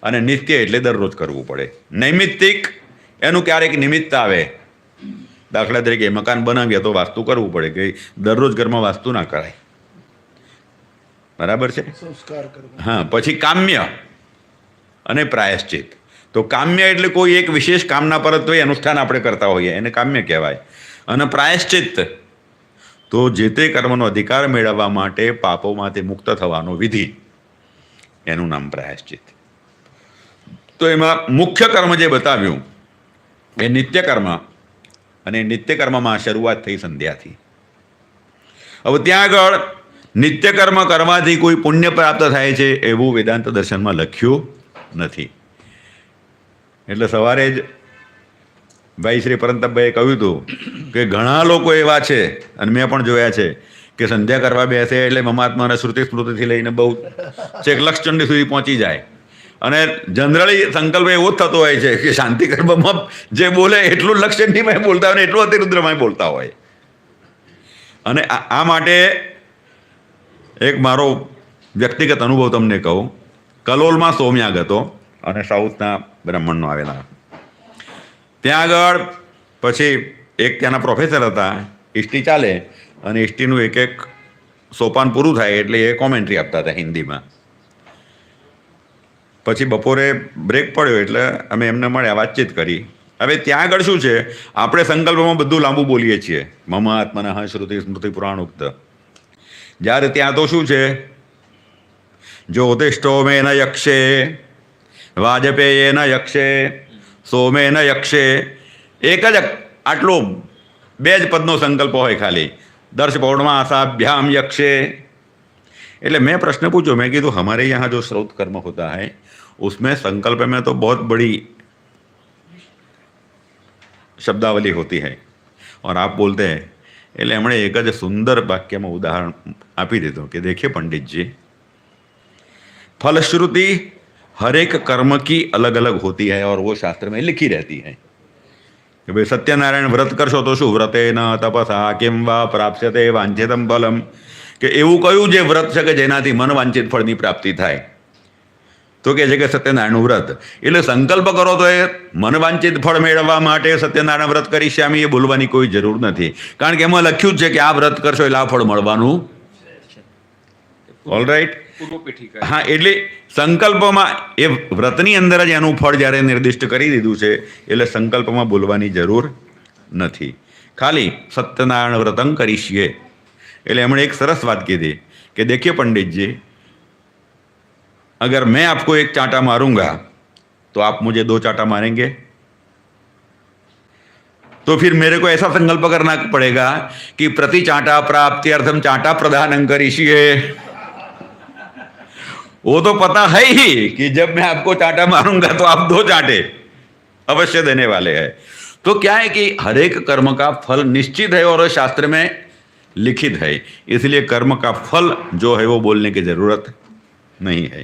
[SPEAKER 4] અને નિત્ય એટલે દરરોજ કરવું પડે. નૈમિત્તિક એનું ક્યારેક નિમિત્ત આવે. દાખલા તરીકે મકાન બનાવીએ તો વાસ્તુ કરવું પડે, કે દરરોજ ઘરમાં વાસ્તુ ના કરાય, બરાબર છે? હા. પછી કામ્ય અને પ્રાયશ્ચિત. તો કામ્ય એટલે કોઈ એક વિશેષ કામના પરત્વે અનુષ્ઠાન આપણે કરતા હોઈએ એને કામ્ય કહેવાય. અને પ્રાયશ્ચિત તો જે તે કર્મનો અધિકાર મેળવવા માટે પાપોમાંથી મુક્ત થવાનો વિધિ, એનું નામ પ્રાયશ્ચિત. તો એમાં મુખ્ય કર્મ જે બતાવ્યું એ નિત્ય કર્મ, અને નિત્ય કર્મમાં શરૂઆત થઈ સંધ્યાથી. હવે ત્યાં આગળ નિત્ય કર્મ કરવાથી કોઈ પુણ્ય પ્રાપ્ત થાય છે એવું વેદાંત દર્શનમાં લખ્યું નથી. એટલે સવારે જ ભાઈ શ્રી પરંતપભાઈએ કહ્યું હતું કે ઘણા લોકો એવા છે, અને મેં પણ જોયા છે, કે સંધ્યા કરવા બેસે એટલે મહાત્માને શ્રુતિ સ્મૃતિથી લઈને બહુ છેક લક્ષચંડી સુધી પહોંચી જાય. અને જનરલી સંકલ્પ એવો જ થતો હોય છે કે શાંતિ કર્મમાં જે બોલે એટલું લક્ષચંડીમાં બોલતા હોય ને એટલું અતિરુદ્રમાં બોલતા હોય. અને આ માટે એક મારો વ્યક્તિગત અનુભવ તમને કહું. કલોલમાં સોમયાગ હતો અને સાઉથના બ્રાહ્મણનો આવેલા. ત્યાં આગળ પછી એક ત્યાંના પ્રોફેસર હતા, હિસ્ટ્રી ચાલે અને હિસ્ટ્રીનું એક સોપાન પૂરું થાય એટલે એ કોમેન્ટ્રી આપતા હતા હિન્દીમાં. પછી બપોરે બ્રેક પડ્યો એટલે અમે એમને મળ્યા, વાતચીત કરી. હવે ત્યાં આગળ શું છે, આપણે સંકલ્પમાં બધું લાંબુ બોલીએ છીએ, મમ આત્મનઃ શ્રુતિ સ્મૃતિ પુરાણોક્ત. જ્યારે ત્યાં તો શું છે, જ્યોતિષ્ઠો મેન યક્ષે વાજપેયેન યક્ષે સોમેન યક્ષે. એક જ આટલો 2 જ પદનો સંકલ્પ હોય ખાલી, દર્શ પૌર્ણમાસાભ્યામ યક્ષે. એટલે મેં પ્રશ્ન पूछो, मैं कहा हमारे यहाँ जो श्रौत कर्म होता है उसमें संकल्प में तो बहुत बड़ी शब्दावली होती है और आप बोलते हैं. એટલે એમણે એક જ સુંદર વાક્યમાં ઉદાહરણ આપી દીધું કે देखिए पंडित जी, फलश्रुति हर एक कर्म की अलग अलग होती है और वो शास्त्र में लिखी रहती है कि भाई सत्यनारायण व्रत करशो तो શું વ્રતેન તપસા કિમ વા પ્રાપ્સ્યતે વાંછિતમ ફલમ, કે એવું કયું જે વ્રત છે કે જેનાથી મન વાંછિત ફળની પ્રાપ્તિ થાય? તો કે છે કે સત્યનારાયણનું વ્રત. એટલે સંકલ્પ કરો તો એ મન વાંછિત ફળ મેળવવા માટે સત્યનારાયણ વ્રત કરીશ્યામી એ બોલવાની કોઈ જરૂર નથી, કારણ કે એમાં લખ્યું જ છે કે આ વ્રત કરશો એટલે આ ફળ મળવાનું. ઓલરાઈટ. હા. એટલે સંકલ્પમાં એ વ્રતની અંદર જ એનું ફળ જ્યારે નિર્દિષ્ટ કરી દીધું છે એટલે સંકલ્પમાં બોલવાની જરૂર નથી. ખાલી સત્યનારાયણ વ્રતં કરીશીએ. એટલે એમણે એક સરસ વાત કીધી कि देखिए पंडित जी, अगर मैं आपको एक चांटा मारूंगा तो आप मुझे 2 चांटा मारेंगे, तो फिर मेरे को ऐसा संकल्प करना पड़ेगा कि प्रति चांटा प्राप्ति अर्थम चांटा प्रदान करिष्ये. वो तो पता है ही कि जब मैं आपको चांटा मारूंगा तो आप 2 चांटे अवश्य देने वाले हैं. तो क्या है कि हर एक कर्म का फल निश्चित है और शास्त्र में लिखित है, इसलिए कर्म का फल जो है वो बोलने की जरूरत नहीं है.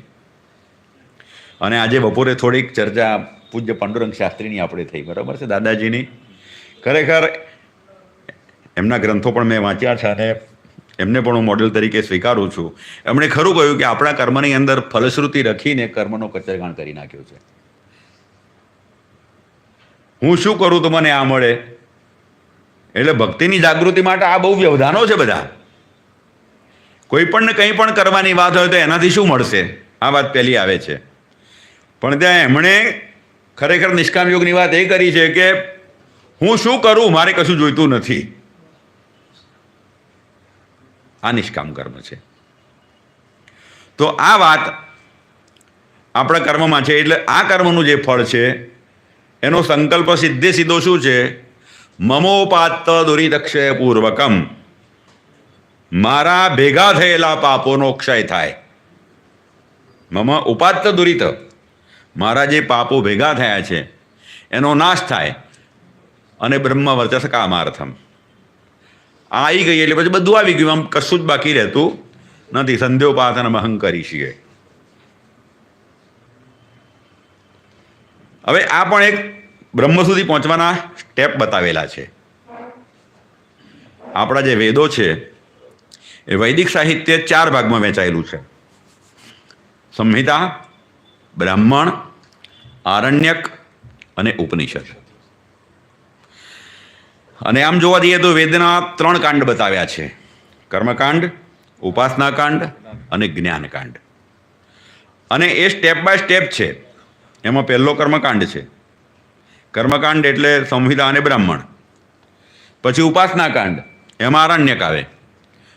[SPEAKER 4] અને આજે બપોરે થોડીક ચર્ચા પૂજ્ય પાંડુરંગ શાસ્ત્રીની આપણે થઈ, બરાબર છે, દાદાજીની. ખરેખર એમના ગ્રંથો પણ મેં વાંચ્યા છે અને એમને પણ હું મોડેલ તરીકે સ્વીકારું છું. એમણે ખરું કહ્યું કે આપણા કર્મની અંદર ફલશ્રુતિ રખીને કર્મનો કચરગાણ કરી નાખ્યો છે. હું શું કરું તો મને આ મળે. એટલે ભક્તિની જાગૃતિ માટે આ બહુ વ્યવધાનો છે બધા. કોઈ પણ ને કંઈ પણ કરવાની વાત હોય તો એનાથી શું મળશે, આ વાત પહેલી આવે છે. પણ ત્યાં એમણે ખરેખર નિષ્કામ યોગની વાત એ કરી છે કે હું શું કરું, મારે કશું જોઈતું નથી. આ નિષ્કામ કર્મ છે. તો આ વાત આપણા કર્મમાં છે. એટલે આ કર્મનું જે ફળ છે એનો સંકલ્પ સીધે સીધો શું છે? મમોપાત્ત દુરિતક્ષય પૂર્વકમ, મારા ભેગા થયેલા પાપોનો ક્ષય થાય. મમ ઉપાત્ત દુરિત, મારા જે પાપો ભેગા થયા છે એનો નાશ થાય. અને બ્રહ્મ વર્ચસ કામાર્થમ, આ આવી ગઈ એટલે પછી બધું આવી ગયું, આમ કશું જ બાકી રહેતું નથી. સંધ્યોપાસન અહં કરી છીએ. હવે આ પણ એક બ્રહ્મ સુધી પહોંચવાના સ્ટેપ બતાવેલા છે. આપણા જે વેદો છે એ વૈદિક સાહિત્ય 4 ભાગમાં વહેંચાયેલું છે: સંહિતા, બ્રાહ્મણ, આરણ્યક અને ઉપનિષદ. અને આમ જોવા જઈએ તો વેદના 3 કાંડ બતાવ્યા છે: કર્મકાંડ, ઉપાસનાકાંડ અને જ્ઞાનકાંડ. અને એ સ્ટેપ બાય સ્ટેપ છે. એમાં પહેલો કર્મકાંડ છે. કર્મકાંડ એટલે સંહિતા અને બ્રાહ્મણ. પછી ઉપાસનાકાંડ, એમાં આરણ્યક આવે.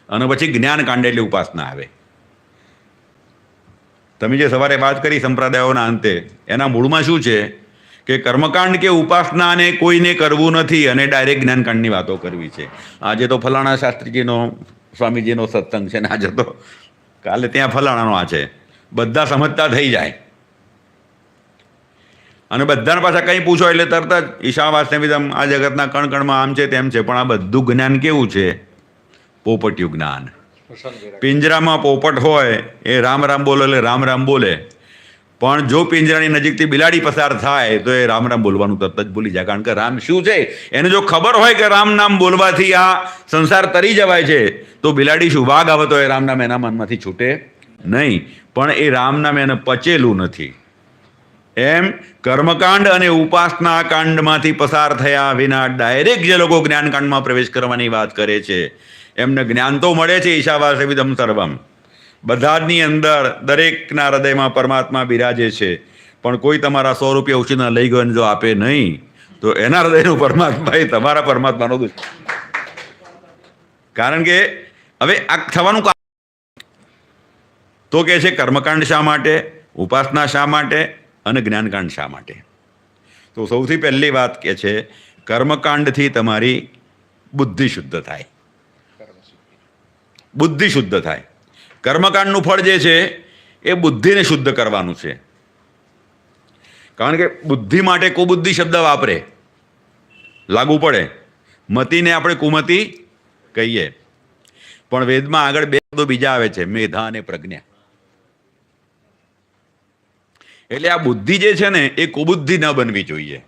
[SPEAKER 4] અને પછી જ્ઞાનકાંડ એટલે ઉપાસના આવે. તમે જે સવારે વાત કરી સંપ્રદાયોના અંતે, એના મૂળમાં શું છે કે કર્મકાંડ કે ઉપાસનાને કોઈને કરવું નથી અને ડાયરેક્ટ જ્ઞાનકાંડની વાતો કરવી છે. આજે તો ફલાણા શાસ્ત્રીજીનો, સ્વામીજીનો સત્સંગ છે ને આજે તો કાલે ત્યાં ફલાણાનો આ છે. બધા સમજતા થઈ જાય અને બધાને પાછા કંઈ પૂછો એટલે તરત જ ઈશાવાસ્યમિદમ, આ જગતના કણ કણમાં આમ છે તેમ છે. પણ આ બધું જ્ઞાન કેવું છે? પોપટિયું જ્ઞાન. પિંજરામાં પોપટ હોય એ રામ રામ બોલે એટલે રામ રામ બોલે. પણ જો પિંજરાની નજીકથી બિલાડી પસાર થાય તો એ રામ રામ બોલવાનું તરત જ ભૂલી જાય. કારણ કે રામ શું છે એને જો ખબર હોય કે રામ નામ બોલવાથી આ સંસાર તરી જવાય છે, તો બિલાડી શું, વાઘ આવે તો એ રામ નામ એના મનમાંથી છૂટે નહીં. પણ એ રામ નામ એને પચેલું નથી. એમ કર્મકાંડ અને ઉપાસના કાંડમાંથી પસાર થયા વિના ડાયરેક્ટ જે લોકો જ્ઞાનકાંડમાં પ્રવેશ કરવાની વાત કરે છે એમને જ્ઞાન તો મળે છે ઈશાવાસ્યમિદમ સર્વમ. બધાની અંદર દરેકના હૃદયમાં પરમાત્મા બિરાજે છે. પણ કોઈ તમારા 100 રૂપિયા ઉછીના લઈ ગયો જો આપે નહીં તો એના હૃદયનું પરમાત્મા એ તમારા પરમાત્માનો દુશ્મન. કારણ કે હવે આ થવાનું તો કે છે કર્મકાંડ શા માટે, ઉપાસના શા માટે અને જ્ઞાનકાંડ શા માટે? તો સૌથી પહેલી વાત કે છે કર્મકાંડથી તમારી બુદ્ધિ શુદ્ધ થાય. બુદ્ધિ શુદ્ધ થાય. કર્મકાંડનું ફળ જે છે એ બુદ્ધિને શુદ્ધ કરવાનું છે. કારણ કે બુદ્ધિ માટે કુબુદ્ધિ શબ્દ વાપરે, લાગુ પડે. મતિને આપણે કુમતિ કહીએ, પણ વેદમાં આગળ 2 શબ્દો બીજા આવે છે, મેધા અને પ્રજ્ઞા. એટલે આ બુદ્ધિ જે છે ને એ કુબુદ્ધિ ન બનવી જોઈએ.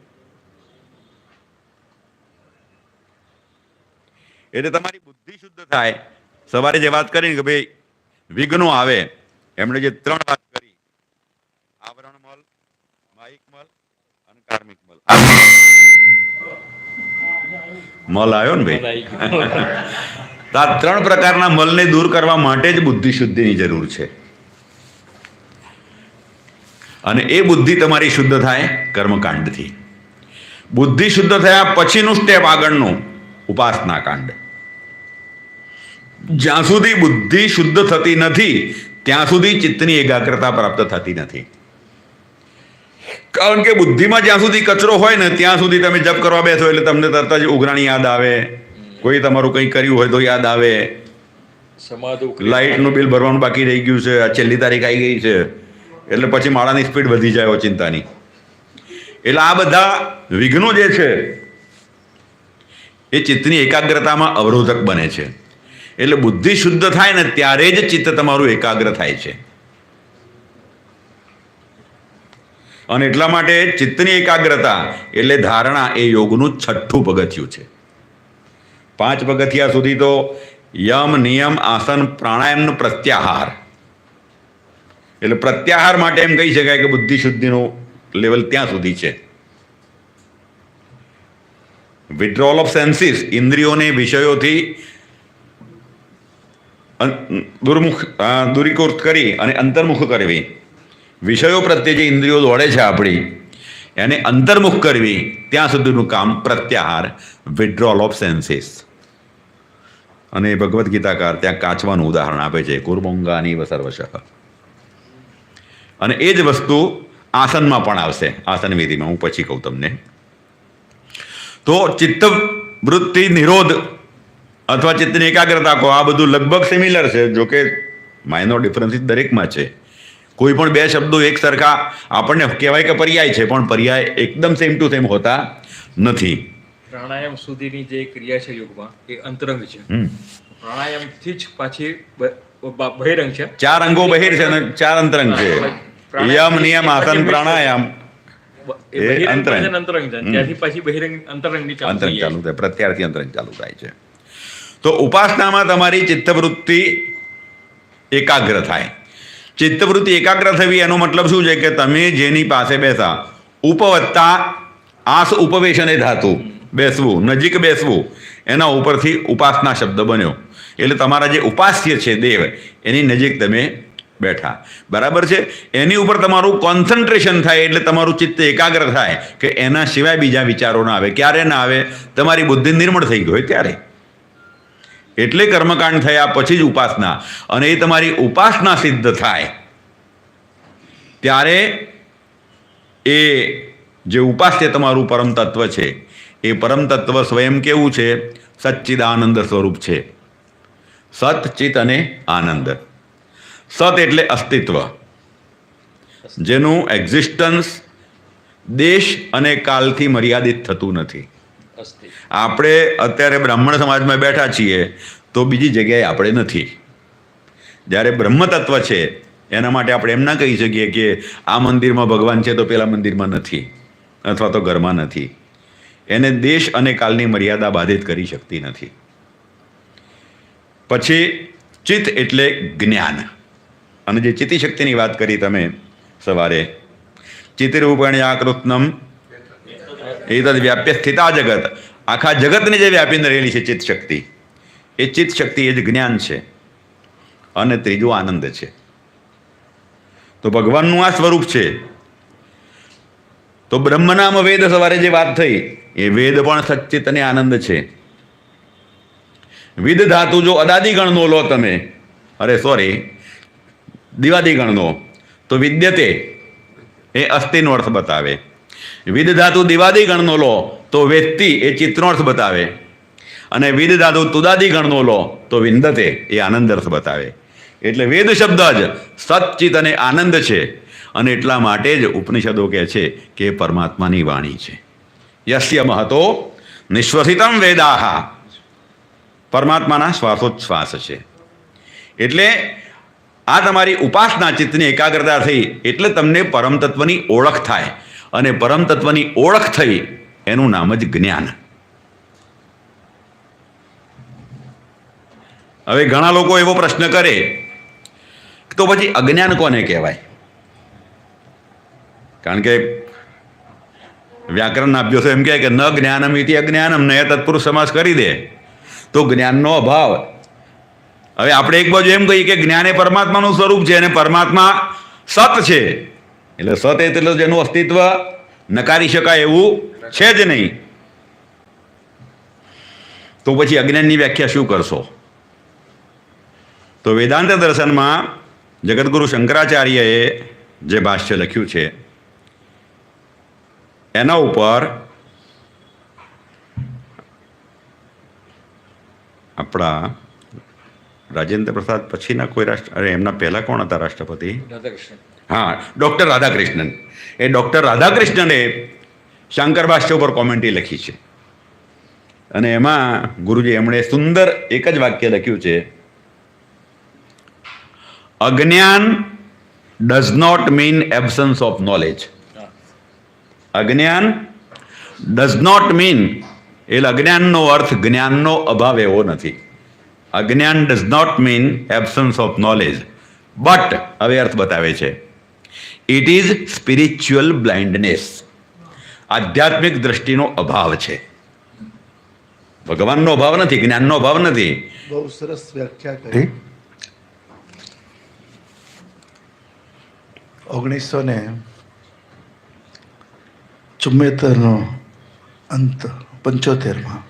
[SPEAKER 4] એટલે તમારી બુદ્ધિ શુદ્ધ થાય. સવારે જે વાત કરી કે ભાઈ વિઘ્નો આવે, એમણે જે 3 વાત કરી, આવરણ મલ, માહિક મલ અને કાર્મિક મલ. મલ આવ્યો ને ભાઈ. તો આ 3 પ્રકારના મલને દૂર કરવા માટે જ બુદ્ધિ શુદ્ધિની જરૂર છે. અને એ બુદ્ધિ તમારી શુદ્ધ થાય કર્મકાંડથી. બુદ્ધિ શુદ્ધ થયા પછીનું સ્ટેપ આગળનું ઉપાસના કાંડ. જ્યાં સુધી બુદ્ધિ શુદ્ધ થતી નથી ત્યાં સુધી ચિત્તની એકાગ્રતા પ્રાપ્ત થતી નથી. કારણ કે બુદ્ધિમાં જ્યાં સુધી કચરો હોય ને ત્યાં સુધી તમે જપ કરવા બેસો એટલે તમને તરત જ ઉઘરાણી યાદ આવે, કોઈ તમારું કંઈ કર્યું હોય તો યાદ આવે, લાઇટનું બિલ ભરવાનું બાકી રહી ગયું છે, આ છેલ્લી તારીખ આવી ગઈ છે, એટલે પછી માળાની સ્પીડ વધી જાય ચિંતાની. એટલે આ બધા વિઘ્નો જે છે એ ચિત્તની એકાગ્રતામાં અવરોધક બને છે. એટલે બુદ્ધિ શુદ્ધ થાય ને ત્યારે જ ચિત્ત તમારું એકાગ્ર થાય છે. અને એટલા માટે ચિત્તની એકાગ્રતા એટલે ધારણા એ યોગનું 6થું પગથિયું છે. 5 પગથિયા સુધી તો યમ, નિયમ, આસન, પ્રાણાયામનો પ્રત્યાહાર. એટલે પ્રત્યાહાર માટે એમ કહી શકાય કે બુદ્ધિ શુદ્ધિનું લેવલ ત્યાં સુધી છે. વિડ્રોલ ઓફ સેન્સીસ, ઇન્દ્રિયોને વિષયોથી દૂરીકૃત કરી અને અંતર્મુખ કરવી. વિષયો પ્રત્યે જે ઇન્દ્રિયો દોડે છે આપણી, એને અંતર્મુખ કરવી, ત્યાં સુધીનું કામ પ્રત્યાહાર, વિડ્રોલ ઓફ સેન્સીસ. અને ભગવદ્ ગીતાકાર ત્યાં કાચવાનું ઉદાહરણ આપે છે, કુર્મોંગાની વસર્વશઃ. અને એ જ વસ્તુ આસનમાં પણ આવશે, આસન વિધિમાં. હું પછી કહું તમને. તો ચિત્તવૃત્તિ નિરોધ અથવા ચિત્તની એકાગ્રતા કહો, આ બધું લગભગ સિમિલર છે. જોકે માઇનોર ડિફરન્સીસ દરેકમાં છે. કોઈ પણ 2 શબ્દો એક સરખા આપણને કહેવાય કે પર્યાય છે, પણ પર્યાય એકદમ સેમ ટુ સેમ હોતા નથી.
[SPEAKER 1] પ્રાણાયામ સુધીની જે ક્રિયા છે યોગમાં એ અંતરંગ છે. પ્રાણાયામથી જ પાછી બહિરંગ છે.
[SPEAKER 4] 4 અંગો બહિર છે અને 4 અંતરંગ છે. યમ, નિયમ, આસન, પ્રાણાયામ એ અંતરંગ.
[SPEAKER 1] અંતરંગ છે. ત્યાંથી પાછી બહિરંગ અંતરંગની
[SPEAKER 4] અંતરંગ ચાલુ થાય, પ્રત્યારથી અંતરંગ ચાલુ થાય છે. તો ઉપાસનામાં તમારી ચિત્તવૃત્તિ એકાગ્ર થાય. ચિત્તવૃત્તિ એકાગ્ર થવી એનો મતલબ શું છે કે તમે જેની પાસે બેસા, ઉપવત્તા આસ ઉપવેશને ધાતુ, બેસવું, નજીક બેસવું, એના ઉપરથી ઉપાસના શબ્દ બન્યો. એટલે તમારા જે ઉપાસ્ય છે દેવ, એની નજીક તમે બેઠા. બરાબર છે? એની ઉપર તમારું કોન્સન્ટ્રેશન થાય, એટલે તમારું ચિત્ત એકાગ્ર થાય કે એના સિવાય બીજા વિચારો ના આવે. ક્યારે ના આવે? તમારી બુદ્ધિ નિર્મળ થઈ ગઈ હોય ત્યારે. એટલે કર્મકાંડ થયા પછી જ ઉપાસના. અને એ તમારી ઉપાસના સિદ્ધ થાય ત્યારે એ જે ઉપાસ્ય તમારું પરમ તત્વ છે, એ પરમ તત્વ સ્વયં કેવું છે? સચ્ચિદાનંદ સ્વરૂપ છે. સત, ચિત અને આનંદ. સત એટલે અસ્તિત્વ, જેનું એક્ઝિસ્ટન્સ દેશ અને કાલથી મર્યાદિત થતું નથી. આપણે અત્યારે બ્રાહ્મણ સમાજમાં બેઠા છીએ તો બીજી જગ્યાએ આપણે નથી. જ્યારે બ્રહ્મ તત્વ છે એના માટે આપણે એમ ના કહી શકીએ કે આ મંદિરમાં ભગવાન છે તો પેલા મંદિરમાં નથી, અથવા તો ઘરમાં નથી. એને દેશ અને કાલની મર્યાદા બાધિત કરી શકતી નથી. પછી ચિત્ત એટલે જ્ઞાન. અને જે ચિત્તી શક્તિની વાત કરી તમે સવારે, ચિત્તરૂપણ્યાકૃત્નમ એતદ વ્યાપ્ય સ્થિતા જગત, આખા જગતને જે વ્યાપીને રહેલી છે ચિત્ત શક્તિ, એ ચિત્ત શક્તિ એ જ જ્ઞાન છે. અને ત્રીજું આનંદ છે. તો ભગવાનનું આ સ્વરૂપ છે. તો બ્રહ્મનામ વેદ સવારે જે વાત થઈ, એ વેદ પણ સચ્ચિત અને આનંદ છે. વિદ ધાતુ જો અદાદી ગણનો લો તમે, દિવાદી ગણનો, તો વિદ્યતે એ અસ્થિનો અર્થ બતાવે. વિદ ધાતુ દિવાદી ગણનો લો તો વેત્તિ એ ચિત્તનો અર્થ બતાવે. અને વિદ ધાતુ તુદાદી ગણનો લો તો વિંદતે એ આનંદ અર્થ બતાવે. એટલે વેદ શબ્દ જ સચ્ચિત અને આનંદ છે. અને એટલા માટે જ ઉપનિષદો કહે છે કે પરમાત્માની વાણી છે. યસ્ય મહતો નિશ્વસિતમ વેદાહ, પરમાત્માના શ્વાસોચ્છ્વાસ છે. એટલે આ તમારી ઉપાસના ચિત્તની એકાગ્રતા થઈ એટલે તમને પરમ તત્વની ઓળખ થાય. અને પરમ તત્વની ઓળખ થઈ એનું નામ જ જ્ઞાન. હવે ઘણા લોકો એવો પ્રશ્ન કરે તો પછી અજ્ઞાન કોને કહેવાય? કારણ કે વ્યાકરણના અભ્યાસો એમ કહે કે ન જ્ઞાનમ ઇતિ અજ્ઞાનમ, નય તત્પુરુષ સમાસ કરી દે તો જ્ઞાનનો અભાવ. હવે આપણે એક બાજુ એમ કહીએ કે જ્ઞાન એ પરમાત્માનું સ્વરૂપ છે અને પરમાત્મા સત છે. એટલે સત એટલે જેનું અસ્તિત્વ નકારી શકાય એવું છે જ નહીં. તો પછી અજ્ઞાનની વ્યાખ્યા શું કરશો? તો વેદાંત દર્શનમાં જગતગુરુ શંકરાચાર્યએ જે ભાષ્ય લખ્યું છે એના ઉપર આપણા રાજેન્દ્ર પ્રસાદ પછીના કોઈ એમના પહેલા કોણ હતા રાષ્ટ્રપતિ? હા, ડૉક્ટર રાધાકૃષ્ણન. એ ડૉક્ટર રાધાકૃષ્ણને શંકર ભાષ્ય ઉપર કોમેન્ટરી લખી છે. અને એમાં ગુરુજી એમણે સુંદર એક જ વાક્ય લખ્યું છે, અજ્ઞાન does not mean absence of knowledge. અજ્ઞાન ડઝ નોટ મીન એટલે અજ્ઞાનનો અર્થ જ્ઞાનનો અભાવ એવો નથી. અજ્ઞાન does not mean absence of knowledge, but હવે અર્થ બતાવે છે, ઇટ ઇઝ સ્પિરિચ્યુઅલ બ્લાઇન્ડનેસ. આધ્યાત્મિક દ્રષ્ટિનો અભાવ છે. ભગવાનનો અભાવ નથી, જ્ઞાનનો અભાવ નથી.
[SPEAKER 2] બહુ સરસ વ્યાખ્યા કરી. 1974નો અંત 75માં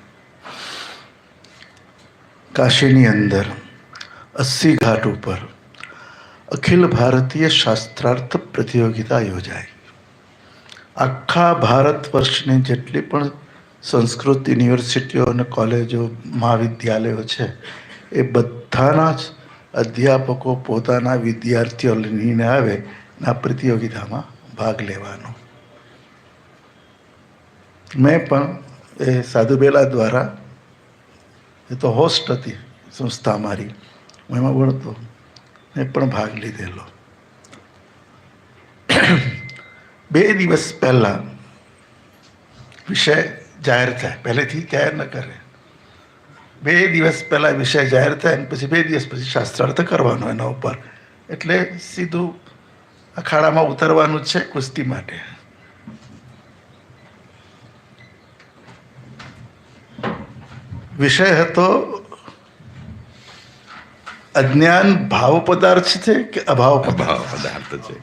[SPEAKER 2] કાશીની અંદર 80 ઘાટ ઉપર અખિલ ભારતીય શાસ્ત્રાર્થ પ્રતિયોગિતા યોજાઈ. આખા ભારત વર્ષની જેટલી પણ સંસ્કૃત યુનિવર્સિટીઓ અને કોલેજો મહાવિદ્યાલયો છે એ બધાના જ અધ્યાપકો પોતાના વિદ્યાર્થીઓ લઈને આવે આ પ્રતિયોગિતામાં ભાગ લેવાનો. મેં પણ એ સાધુબેલા દ્વારા, એ તો હોસ્ટ હતી સંસ્થા મારી, હું એમાં ભણતો, મેં પણ ભાગ લીધેલો. 2 દિવસ પહેલા વિષય જાહેર થાય, પહેલેથી જાહેર ન કરે. 2 દિવસ પહેલા વિષય જાહેર થાય અને પછી 2 દિવસ પછી શાસ્ત્રાર્થ કરવાનો એના ઉપર. એટલે સીધું અખાડામાં ઉતરવાનું જ છે કુસ્તી માટે. વિષય હતો અજ્ઞાન ભાવ પદાર્થ છે કે અભાવ પદાર્થ.
[SPEAKER 4] પદાર્થ છે.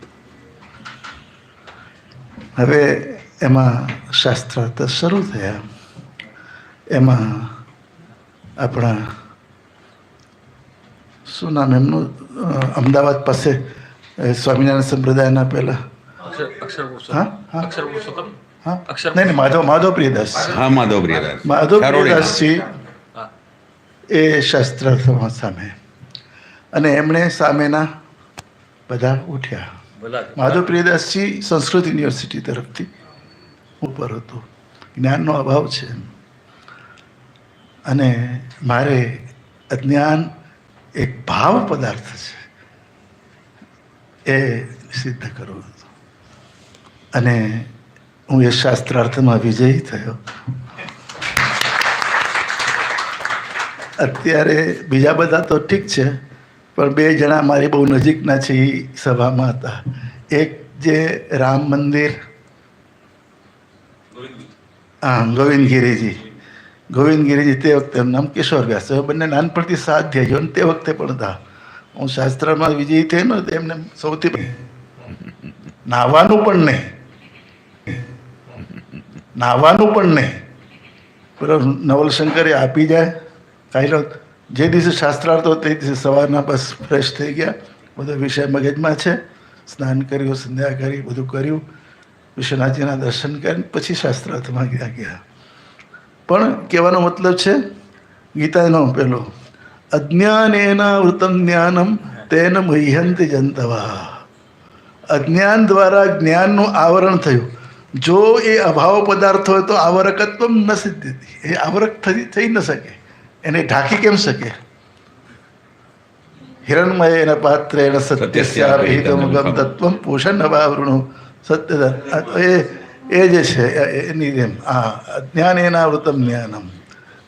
[SPEAKER 2] હવે એમાં શાસ્ત્રાર્થ શરૂ થયા. એમાં આપણા શું નામ એમનું, અમદાવાદ પાસે સ્વામિનારાયણ સંપ્રદાયના પહેલા, હા હા હા નહીં માધવપ્રિયદાસ,
[SPEAKER 4] હા, માધવપ્રિયદાસ,
[SPEAKER 2] માધવપ્રિયદાસજી એ શાસ્ત્રાર્થમાં સામે, અને એમણે સામેના બધા ઉઠ્યા. માધવપ્રિયદાસજી સંસ્કૃત યુનિવર્સિટી તરફથી ઉપર હતું. જ્ઞાનનો અભાવ છે અને મારે અજ્ઞાન એક ભાવ પદાર્થ છે એ સિદ્ધ કરવું હતું. અને હું એ શાસ્ત્રાર્થમાં વિજયી થયો. અત્યારે બીજા બધા તો ઠીક છે, પણ 2 જણા મારી બહુ નજીકના છે એ સભામાં હતા. એક જે રામ મંદિર, હા, ગોવિંદગીરીજી તે વખતે એમનું નામ કિશોર વ્યાસ. બંને નાનપણથી સાધ્ય ને તે વખતે પણ હતા. હું શાસ્ત્રમાં વિજયી થયેલો તો એમને સૌથી નાહવાનું પણ નહીં બરાબર. નવલશંકરે આપી જાય કાયલો. જે દિવસે શાસ્ત્રાર્થ હતો તે દિવસે સવારના બસ ફ્રેશ થઈ ગયા, બધો વિષય મગજમાં છે, સ્નાન કર્યું, સંધ્યા કરી, બધું કર્યું, વિશ્વનાથજીના દર્શન કરીને પછી શાસ્ત્રાર્થમાં ગયા. પણ કહેવાનો મતલબ છે ગીતાનો પેલો, અજ્ઞાનેના વૃતમ જ્ઞાનમ તેન મહ્યંતિ જંતવા. અજ્ઞાન દ્વારા જ્ઞાનનું આવરણ થયું. જો એ અભાવ પદાર્થ હોય તો આવરકત્વ ન સિદ્ધતી, એ આવરક થઈ ન શકે, એને ઢાંકી કેમ શકે? હિરણમય પાત્રેણ સત્યસ્યાપિહિતમુગમ તત્વમ પોષણ અભાવૃણું સત્ય. એ જે છે એની જેમ આ અજ્ઞાન એનાવૃતમ જ્ઞાનમ.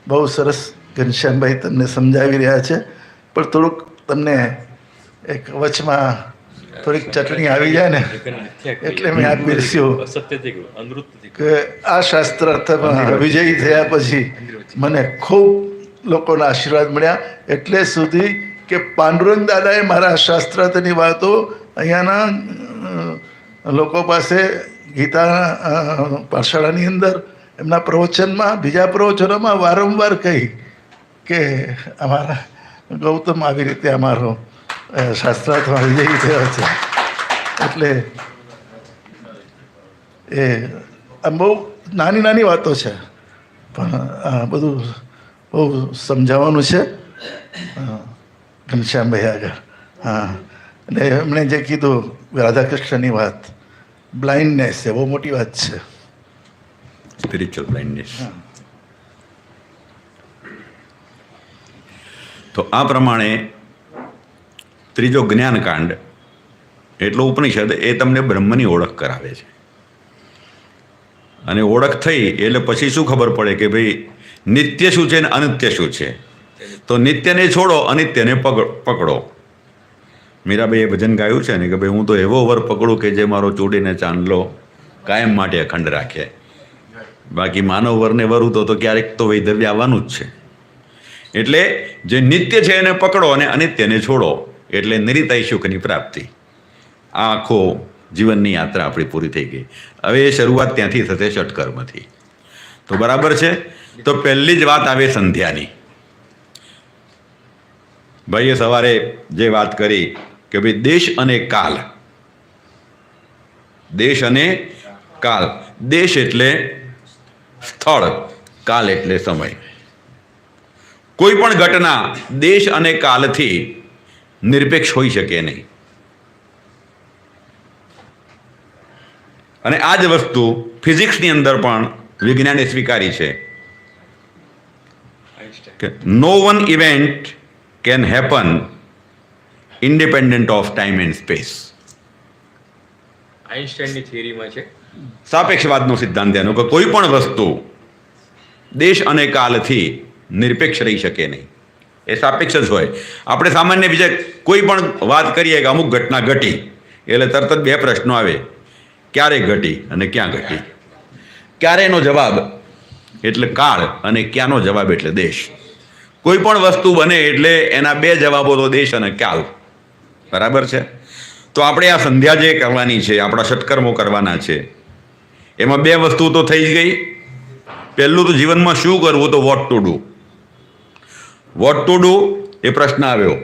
[SPEAKER 2] બહુ સરસ ઘનશ્યામભાઈ તમને સમજાવી રહ્યા છે, પણ થોડુંક તમને એક વચમાં થોડીક ચટણી આવી જાય ને એટલે મેં આ પીરસ્યું કે આ શાસ્ત્રાર્થમાં વિજયી થયા પછી મને ખૂબ લોકોના આશીર્વાદ મળ્યા. એટલે સુધી કે પાંડુરંગ દાદાએ મારા શાસ્ત્રાર્થની વાતો અહીંયાના લોકો પાસે ગીતા પાઠશાળાની અંદર એમના પ્રવચનમાં, બીજા પ્રવચનોમાં વારંવાર કહી કે અમારા ગૌતમ આવી રીતે અમારો શાસ્ત્રાર્થમાં વિજયી થયો છે. એટલે એ આમ બહુ નાની વાતો છે, પણ બધું બહુ સમજાવવાનું છે ઘનશ્યામભાઈ આગળ. હા, અને એમણે જે કીધું રાધાકૃષ્ણની વાત, બ્લાઇન્ડનેસ એ બહુ મોટી વાત છે,
[SPEAKER 4] સ્પિરિચ્યુઅલ બ્લાઇન્ડનેસ. તો આ પ્રમાણે ત્રીજો જ્ઞાનકાંડ એટલો ઉપનિષદ એ તમને બ્રહ્મની ઓળખ કરાવે છે. અને ઓળખ થઈ એટલે પછી શું ખબર પડે કે ભાઈ નિત્ય શું છે ને અનિત્ય શું છે. તો નિત્યને છોડો, અનિત્યને પકડો. મીરાબાઈએ ભજન ગાયું છે ને કે ભાઈ હું તો એવો વર પકડું કે જે મારો ચોડીને ચાંદલો કાયમ માટે અખંડ રાખે. બાકી માનવ વરને વરું તો ક્યારેક તો વૈધવ્ય આવવાનું જ છે. એટલે જે નિત્ય છે એને પકડો અને અનિત્યને છોડો એટલે નિરીતાઈ સુખની પ્રાપ્તિ. આ આખો જીવનની યાત્રા આપણી પૂરી થઈ ગઈ. હવે એ શરૂઆત ત્યાંથી થશે ષટકર્મથી. તો બરાબર છે. તો પહેલી જ વાત આવે સંધ્યાની. ભાઈએ સવારે જે વાત કરી કે ભાઈ દેશ અને કાલ. દેશ અને કાલ. દેશ એટલે સ્થળ, કાલ એટલે સમય. કોઈ પણ ઘટના દેશ અને કાલથી નિરપેક્ષ હોઈ શકે નહીં. અને આ જ વસ્તુ ફિઝિક્સની અંદર પણ વિજ્ઞાને સ્વીકારી છે કે no one event can happen independent of time and space.
[SPEAKER 1] આઈન્સ્ટાઈનની થિયરીમાં છે
[SPEAKER 4] સાપેક્ષવાદનો સિદ્ધાંત એનો કે કોઈ પણ વસ્તુ દેશ અને કાલથી નિરપેક્ષ રહી શકે નહીં. એ સાપેક્ષ જ હોય. આપણે સામાન્ય બીજા કોઈ પણ વાત કરીએ કે અમુક ઘટના ઘટી એટલે તરત જ બે પ્રશ્નો આવે, ક્યારે ઘટી અને ક્યાં ઘટી. ક્યારેનો જવાબ એટલે કાળ અને ક્યાંનો જવાબ એટલે દેશ. કોઈ પણ વસ્તુ બને એટલે એના બે જવાબો તો દેશ અને કાલ. બરાબર છે. તો આપણે આ સંધ્યા જે કરવાની છે, આપણા ષટકર્મો કરવાના છે, એમાં બે વસ્તુ તો થઈ જ ગઈ. પહેલું તો જીવનમાં શું કરવું, તો what to do. What to do એ પ્રશ્ન આવ્યો.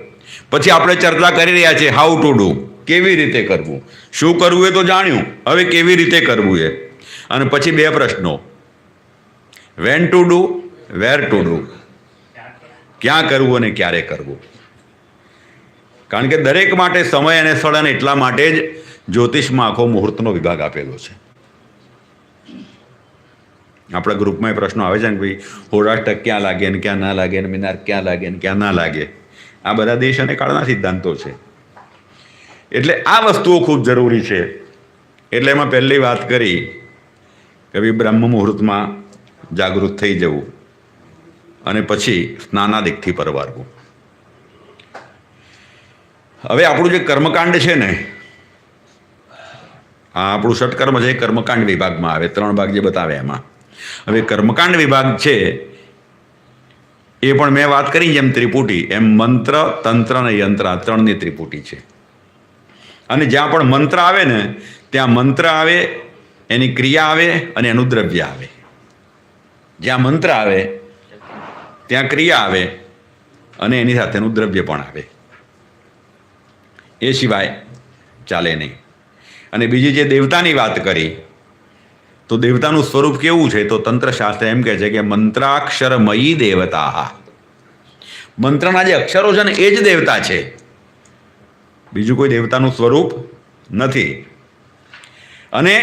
[SPEAKER 4] પછી આપણે ચર્ચા કરી રહ્યા છીએ હાઉ ટુ ડુ, કેવી રીતે કરવું. શું કરવું એ તો જાણ્યું, હવે કેવી રીતે કરવું એ. અને પછી બે પ્રશ્નો, when to do, where to do. ક્યાં કરવું અને ક્યારે કરવું. કારણ કે દરેક માટે સમય અને સ્થળ, અને એટલા માટે જ જ્યોતિષમાં આખો મુહૂર્તનો વિભાગ આપેલો છે. આપણા ગ્રુપમાં એ પ્રશ્નો આવે છે ને ભાઈ હોળાષ્ટક ક્યાં લાગે ને ક્યાં ના લાગે, ને મિનાર ક્યાં લાગે ને ક્યાં ના લાગે. આ બધા દેશ અને કાળના સિદ્ધાંતો છે. એટલે આ વસ્તુઓ ખૂબ જરૂરી છે. એટલે એમાં પહેલી વાત કરી કે ભાઈ બ્રહ્મ મુહૂર્તમાં જાગૃત થઈ જવું અને પછી સ્નાનાદિકથી પરવારવું. હવે આપણું જે કર્મકાંડ છે ને, આ આપણું ષટકર્મ છે, કર્મકાંડ વિભાગમાં આવે. 3 ભાગ જે બતાવે એમાં. હવે કર્મકાંડ વિભાગ છે એ પણ મેં વાત કરી જેમ ત્રિપુટી, એમ મંત્ર, તંત્ર અને યંત્ર, આ 3ની ત્રિપુટી છે. અને જ્યાં પણ મંત્ર આવે ને ત્યાં મંત્ર આવે, એની ક્રિયા આવે અને એનું દ્રવ્ય આવે. જ્યાં મંત્ર આવે ત્યાં ક્રિયા આવે અને એની સાથેનું દ્રવ્ય પણ આવે. એ સિવાય ચાલે નહીં. અને બીજી જે દેવતાની વાત કરી, તો દેવતાનું સ્વરૂપ કેવું છે, તો તંત્રશાસ્ત્ર એમ કહે છે કે મંત્રાક્ષરમયી દેવતા. મંત્રના જે અક્ષરો છે ને એ જ દેવતા છે, બીજું કોઈ દેવતાનું સ્વરૂપ નથી. અને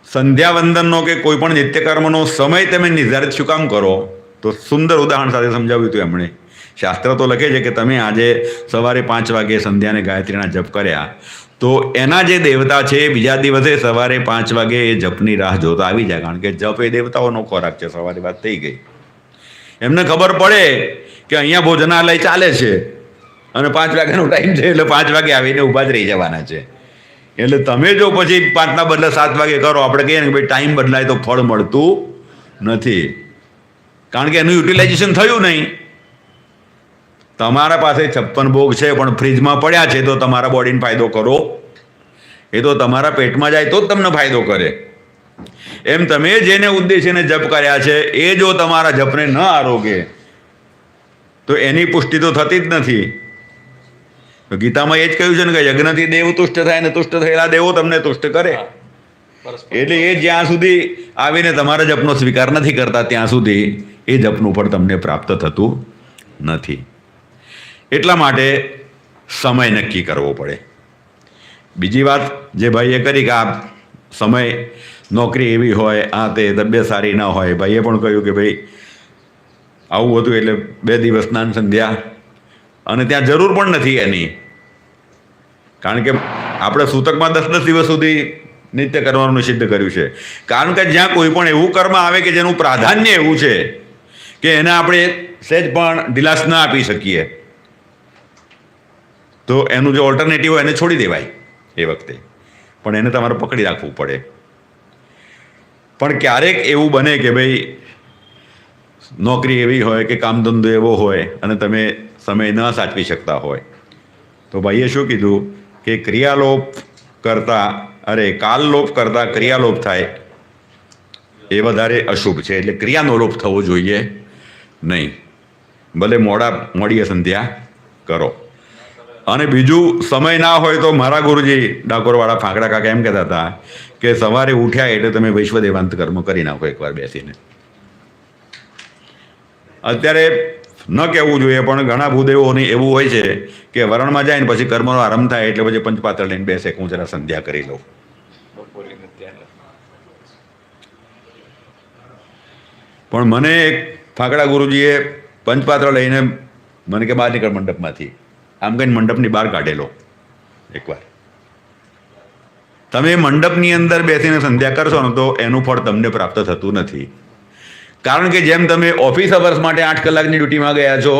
[SPEAKER 4] સંધ્યાવંદનનો કે કોઈ પણ નિત્યકર્મનો સમય તમે નિર્ધારિત શું કામ કરો, તો સુંદર ઉદાહરણ સાથે સમજાવ્યું હતું એમણે. શાસ્ત્ર તો લખે છે કે તમે આજે સવારે 5 વાગે સંધ્યા અને ગાયત્રીના જપ કર્યા, તો એના જે દેવતા છે બીજા દિવસે સવારે 5 વાગે એ જપની રાહ જોતા આવી જાય. કારણ કે જપ એ દેવતાઓનો ખોરાક છે. સવારે વાત થઈ ગઈ. એમને ખબર પડે કે અહીંયા ભોજનાલય ચાલે છે અને 5 વાગ્યાનો ટાઈમ છે એટલે 5 વાગે આવીને ઊભા જ રહી જવાના છે. એટલે તમે જો પછી 5ના બદલે 7 વાગે કરો, આપણે કહીએ ને કે ભાઈ ટાઈમ બદલાય તો ફળ મળતું નથી. કારણ કે એનું યુટિલાઇઝેશન થયું નહીં. તમારા પાસે 56 ભોગ છે પણ ફ્રીજમાં પડ્યા છે, તો તમારા બોડીને ફાયદો કરો? એ તો તમારા પેટમાં જાય તો જ તમને ફાયદો કરે. એમ તમે જેને ઉદ્દેશીને જપ કર્યા છે એ જો તમારા જપને ન આરોગે તો એની પુષ્ટિ તો થતી જ નથી. તો ગીતામાં એ જ કહ્યું છે ને કે યજ્ઞથી દેવ તુષ્ટ થાય ને તુષ્ટ થયેલા દેવો તમને તુષ્ટ કરે. એટલે એ જ્યાં સુધી આવીને તમારા જપનો સ્વીકાર નથી કરતા ત્યાં સુધી એ જપનું ફળ તમને પ્રાપ્ત થતું નથી. એટલા માટે સમય નક્કી કરવો પડે. બીજી વાત જે ભાઈએ કરી કે આ સમય નોકરી એવી હોય, આ તે તબિયત સારી ના હોય, ભાઈએ પણ કહ્યું કે ભાઈ આવું હતું એટલે 2 દિવસ સ્નાન સંધ્યા, અને ત્યાં જરૂર પણ નથી એની. કારણ કે આપણે સૂતકમાં 10-10 દિવસ સુધી નિત્ય કર્મનું નિષિદ્ધ કર્યું છે. કારણ કે જ્યાં કોઈ પણ એવું કર્મ આવે કે જેનું પ્રાધાન્ય એવું છે કે એને આપણે સહેજ પણ ઢીલાસ ના આપી શકીએ, તો એનું જે ઓલ્ટરનેટિવ હોય એને છોડી દેવાય એ વખતે, પણ એને તમારે પકડી રાખવું પડે. પણ ક્યારેક એવું બને કે ભાઈ નોકરી એવી હોય કે કામ ધંધો એવો હોય અને તમે સમય ન સાચવી શકતા હોય, તો ભાઈએ શું કીધું કે ક્રિયાલોપ કાલલોપ કરતાં ક્રિયાલોપ થાય એ વધારે અશુભ છે. એટલે ક્રિયાનો લોપ થવો જોઈએ નહીં. ભલે મોડીએ સંધ્યા કરો. અને બીજું, સમય ના હોય તો મારા ગુરુજી ડાકોરવાળા ફાંકડા કાકા એમ કહેતા હતા કે સવારે ઉઠ્યા એટલે તમે વૈશ્વદેવાંત કર્મ કરી નાખો એકવાર બેસીને. અત્યારે ન કહેવું જોઈએ પણ ઘણા ભૂદેવોની એવું હોય છે કે વરણમાં જાય ને પછી કર્મનો આરંભ થાય એટલે પછી પંચપાત્ર લઈને બેસે કે હું જરા સંધ્યા કરી લઉં. પણ મને એક ફાંકડા ગુરુજીએ પંચપાત્ર લઈને મને કે બહાર નીકળ મંડપમાંથી, આમ કહીને મંડપની બહાર કાઢેલો એકવાર. તમે મંડપની અંદર બેસીને સંધ્યા કરશો ને તો એનું ફળ તમને પ્રાપ્ત થતું નથી. કારણ કે જેમ તમે ઓફિસ અવર્સ માટે 8 કલાકની ડ્યુટીમાં ગયા છો,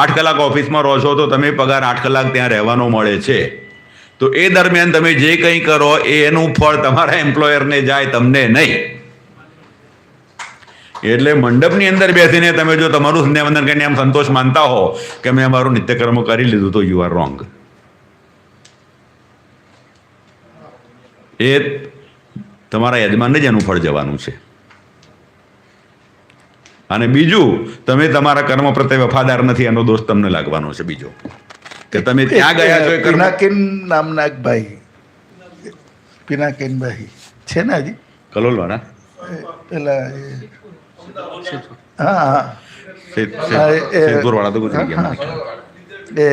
[SPEAKER 4] 8 કલાક ઓફિસમાં રહો છો, તો તમે પગાર 8 કલાક ત્યાં રહેવાનો મળે છે. તો એ દરમિયાન તમે જે કંઈ કરો એનું ફળ તમારા એમ્પ્લોયરને જાય, તમને નહીં. એટલે મંડપની અંદર બેસીને તમે જો તમારું સંધ્યાવંદન કરીને આમ સંતોષ માનતા હો કે મેં અમારું નિત્યકર્મ કરી લીધું, તો યુ આર રોંગ. એ તમારા યજમાનને જ એનું ફળ જવાનું છે. અને બીજું, તમે તમારા કર્મ પ્રત્યે વફાદાર નથી એનો દોષ તમને લાગવાનો છે. બીજો કે તમે ત્યાં ગયા છો.
[SPEAKER 2] પિનાકિન નામના એક ભાઈ, પિનાકિનભાઈ છે ને હજી
[SPEAKER 4] કલોલવાળા,
[SPEAKER 2] પેલા હા
[SPEAKER 4] સિદ્ધપુરવાળા તો ગુજરી ગયા.
[SPEAKER 2] એ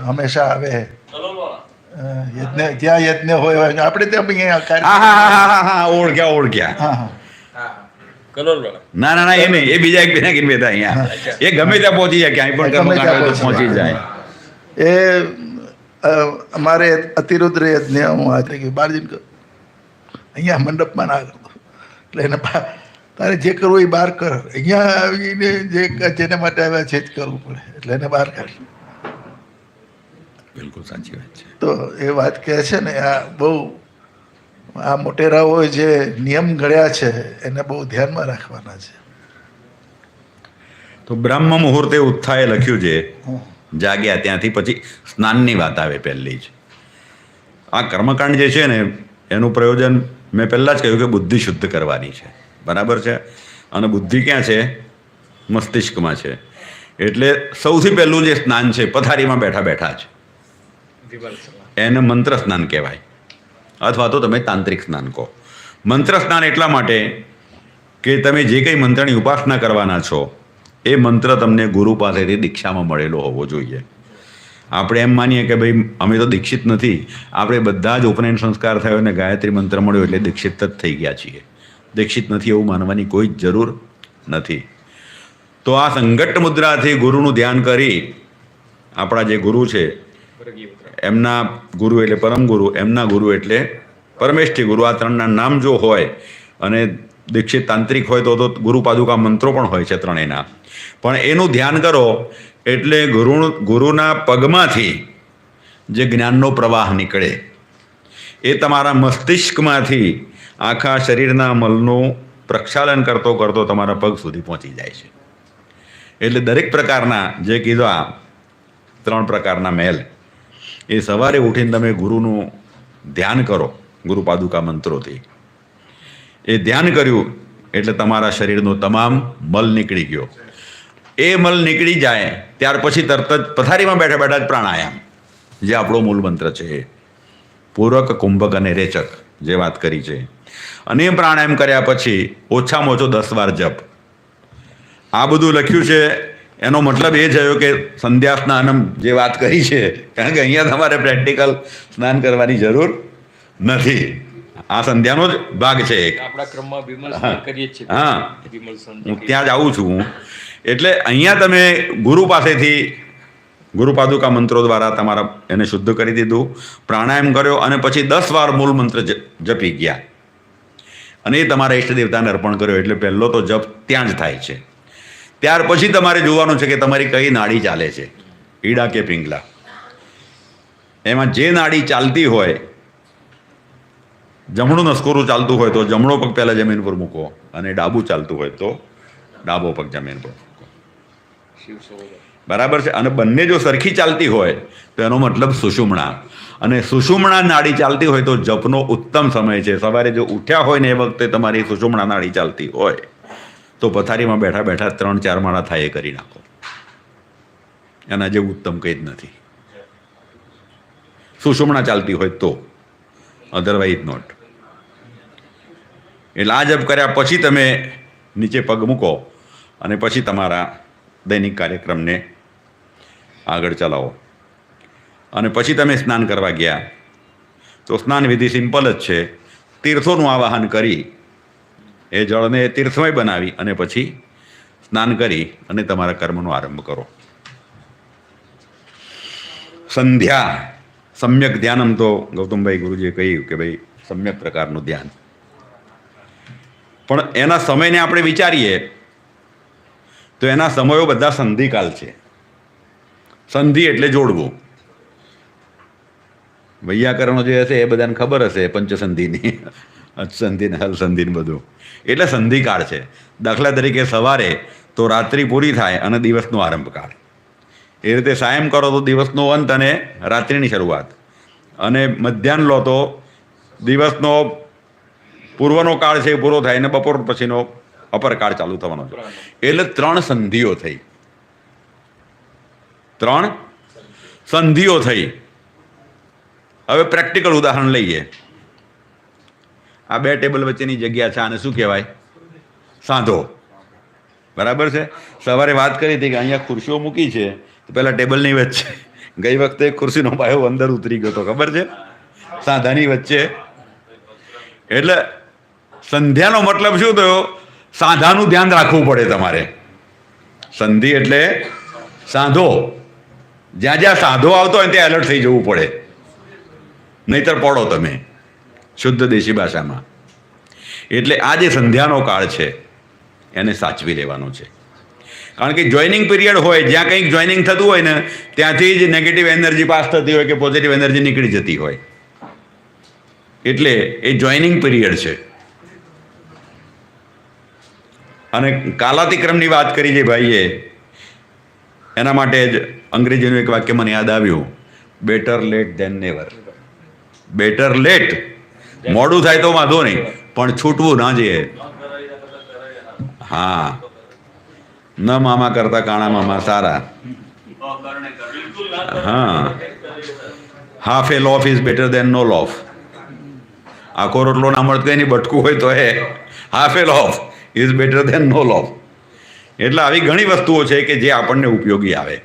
[SPEAKER 2] હંમેશા આવે જ્યાં યજ્ઞ હોય આપણે ત્યાં
[SPEAKER 4] ઓળખ્યા. ના એ નહીં, એ બીજા એક પિનાકિન બેઠા અહીંયા. એ ગમે ત્યાં પહોંચી જાય, ક્યાંય પણ કર્મ કાંડ હોય તો પહોંચી જાય.
[SPEAKER 2] એ અમારે અતિરુદ્ર યજ્ઞ હું આ થઈ ગયું 12 દિન અહીંયા મંડપમાં ના કરતો, એટલે એને તારે જે કરવું એ બહાર કર, અહીંયા આવીને જેને માટે આવ્યા છે જ કરવું પડે, એટલે એને બહાર કાઢ.
[SPEAKER 4] બિલકુલ સાચી વાત છે.
[SPEAKER 2] તો એ વાત કહે છે ને, આ બહુ આ મોટેરાઓએ જે નિયમ ઘડ્યા છે એને બહુ ધ્યાનમાં રાખવાના છે.
[SPEAKER 4] તો બ્રહ્મ મુહૂર્તે ઉત્થાએ લખ્યું છે, જાગ્યા ત્યાંથી પછી સ્નાનની વાત આવે પહેલી જ. આ કર્મકાંડ જે છે ને એનું પ્રયોજન મેં પહેલાં જ કહ્યું કે બુદ્ધિ શુદ્ધ કરવાની છે, બરાબર છે. અને બુદ્ધિ ક્યાં છે? મસ્તિષ્કમાં છે. એટલે સૌથી પહેલું જે સ્નાન છે પથારીમાં બેઠા બેઠા જ, એને મંત્ર સ્નાન કહેવાય, અથવા તો તમે તાંત્રિક સ્નાન કહો. મંત્ર સ્નાન એટલા માટે કે તમે જે કંઈ મંત્રની ઉપાસના કરવાના છો એ મંત્ર તમને ગુરુ પાસેથી દીક્ષામાં મળેલો હોવો જોઈએ. આપણે એમ માનીએ કે ભાઈ અમે તો દીક્ષિત નથી, આપણે બધા જ ઉપનયન સંસ્કાર થયો અને ગાયત્રી મંત્ર મળ્યો એટલે દીક્ષિત જ થઈ ગયા છીએ. દીક્ષિત નથી એવું માનવાની કોઈ જ જરૂર નથી. તો આ સંઘટ્ટ મુદ્રાથી ગુરુનું ધ્યાન કરી, આપણા જે ગુરુ છે એમના ગુરુ એટલે પરમ ગુરુ, એમના ગુરુ એટલે પરમેષ્ઠી ગુરુ, આ ત્રણના નામ જો હોય અને દીક્ષિત તાંત્રિક હોય તો ગુરુ પાદુકા મંત્રો પણ હોય છે ત્રણેયના. પણ એનું ધ્યાન કરો એટલે ગુરુના પગમાંથી જે જ્ઞાનનો પ્રવાહ નીકળે એ તમારા મસ્તિષ્કમાંથી આખા શરીરના મલનું પ્રક્ષાલન કરતો કરતો તમારા પગ સુધી પહોંચી જાય છે. એટલે દરેક પ્રકારના જે કીધા 3 પ્રકારના મેલ, એ સવારે ઉઠીને તમે ગુરુનું ધ્યાન કરો ગુરુ પાદુકા મંત્રોથી. એ ધ્યાન કર્યું એટલે તમારા શરીરનો તમામ મલ નીકળી ગયો. એ મલ નીકળી જાય ત્યાર પછી તરત જ પથારીમાં બેઠા બેઠા જ પ્રાણાયામ, જે આપણો મૂળ મંત્ર છે, પૂરક, કુંભક અને રેચક જે વાત કરી છે. અને એ પ્રાણાયામ કર્યા પછી ઓછામાં ઓછો 10 વાર જપ. આ બધું લખ્યું છે એનો મતલબ એ થયો કે સંધ્યા સ્નાનમ જે વાત કરી છે, કારણ કે અહીંયા તમારે પ્રેક્ટિકલ સ્નાન કરવાની જરૂર નથી. આ સંધ્યાનો જ ભાગ છે એક.
[SPEAKER 1] આપણા ક્રમમાં વિમલ સ્નાન કરીએ છીએ.
[SPEAKER 4] હા,
[SPEAKER 1] વિમલ સ્નાન
[SPEAKER 4] હું ત્યાં જ આવું છું. એટલે અહીંયા તમે ગુરુ પાસેથી ગુરુપાદુકા મંત્રો દ્વારા તમારા એને શુદ્ધ કરી દીધું, પ્રાણાયામ કર્યો અને પછી 10 વાર મૂળ મંત્ર જપી ગયા અને એ તમારા ઈષ્ટ દેવતાને અર્પણ કર્યો. એટલે પહેલો તો જપ ત્યાં જ થાય છે. ત્યાર પછી તમારે જોવાનું છે કે તમારી કઈ નાડી ચાલે છે, ઈડા કે પિંગલા. એમાં જે નાડી ચાલતી હોય, જમણું નસકોરું ચાલતું હોય તો જમણો પગ પહેલાં જમીન પર મૂકો અને ડાબું ચાલતું હોય તો ડાબો પગ જમીન પર મૂકો. બરાબર છે. અને બંને જો સરખી ચાલતી હોય તો એનો મતલબ સુષુમ્ણા. અને સુષુમ્ણા નાડી ચાલતી હોય તો જપનો ઉત્તમ સમય છે. સવારે જો ઉઠ્યા હોય ને એ વખતે તમારી સુષુમ્ણા નાડી ચાલતી હોય તો પથારીમાં બેઠા બેઠા 3-4 માળા થાય એ કરી નાખો. એના જેવું ઉત્તમ કંઈ જ નથી. સુષુમ્ણા ચાલતી હોય તો, અધરવાઇઝ નોટ. એટલે આ જપ કર્યા પછી તમે નીચે પગ મૂકો અને પછી તમારા દૈનિક કાર્યક્રમને આગળ ચલાવો. અને પછી તમે સ્નાન કરવા ગયા તો સ્નાન વિધિ સિમ્પલ જ છે. તીર્થોનું આવાહન કરી એ જળને તીર્થમય બનાવી અને પછી સ્નાન કરી અને તમારા કર્મનો આરંભ કરો. સંધ્યા સમ્યક ધ્યાનમ તો ગૌતમભાઈ ગુરુજીએ કહ્યું કે ભાઈ સમ્યક પ્રકારનું ધ્યાન. પણ એના સમયને આપણે વિચારીએ તો એના સમયો બધા સંધિકાલ છે. સંધિ એટલે જોડવું. વૈયાકરણો જે હશે એ બધાને ખબર હશે, પંચસંધિની, અચસંધિ ને હલસંધિ ને બધું. એટલે સંધિકાળ છે. દાખલા તરીકે સવારે તો રાત્રિ પૂરી થાય અને દિવસનો આરંભ કાળ. એ રીતે સાયમ કરો તો દિવસનો અંત અને રાત્રિની શરૂઆત, અને મધ્યાહન લો તો દિવસનો પૂર્વનો કાળ છે એ પૂરો થાય અને બપોર પછીનો અપર કાળ ચાલુ થવાનો છે. એટલે 3 સંધિઓ થઈ. 3 સંધિઓ થઈ. હવે પ્રેક્ટિકલ ઉદાહરણ લઈએ. આ 2 ટેબલ વચ્ચેની જગ્યા છે, આને શું કહેવાય? સાંધો. બરાબર છે. સવારે વાત કરી હતી કે અહીંયા ખુરશીઓ મૂકી છે તો પહેલાં ટેબલની વચ્ચે ગઈ વખતે ખુરશીનો પાયો અંદર ઉતરી ગયો તો ખબર છે, સાંધાની વચ્ચે. એટલે સંધ્યાનો મતલબ શું થયો? સાંધાનું ધ્યાન રાખવું પડે તમારે. સંધિ એટલે સાંધો. જ્યાં જ્યાં સાંધો આવતો હોય ત્યાં એલર્ટ થઈ જવું પડે, નહીતર પડો તમે, શુદ્ધ દેશી ભાષામાં. એટલે આ જે સંધ્યાનો કાળ છે એને સાચવી લેવાનો છે. કારણ કે જોઈનિંગ પીરિયડ હોય, જ્યાં કંઈક જોઈનિંગ થતું હોય ને ત્યાંથી જ નેગેટિવ એનર્જી પાસ થતી હોય કે પોઝિટિવ એનર્જી નીકળી જતી હોય. એટલે એ જોઈનિંગ પીરિયડ છે. અને કાલાતિક્રમની વાત કરી છે ભાઈએ, એના માટે જ અંગ્રેજીનું એક વાક્ય મને યાદ આવ્યું, better late than never. Better late, મોડું થાય તો વાંધો નહીં, પણ છૂટવું ના જોઈએ. હા, ન મામા કરતા કાણા મામા સારા. હા, half a loaf is better than no loaf. આખો રોટલો ના મળતો એની બટકું હોય તો એ half a loaf is better than no loaf. એટલે આવી ઘણી વસ્તુઓ છે કે જે આપણને ઉપયોગી આવે.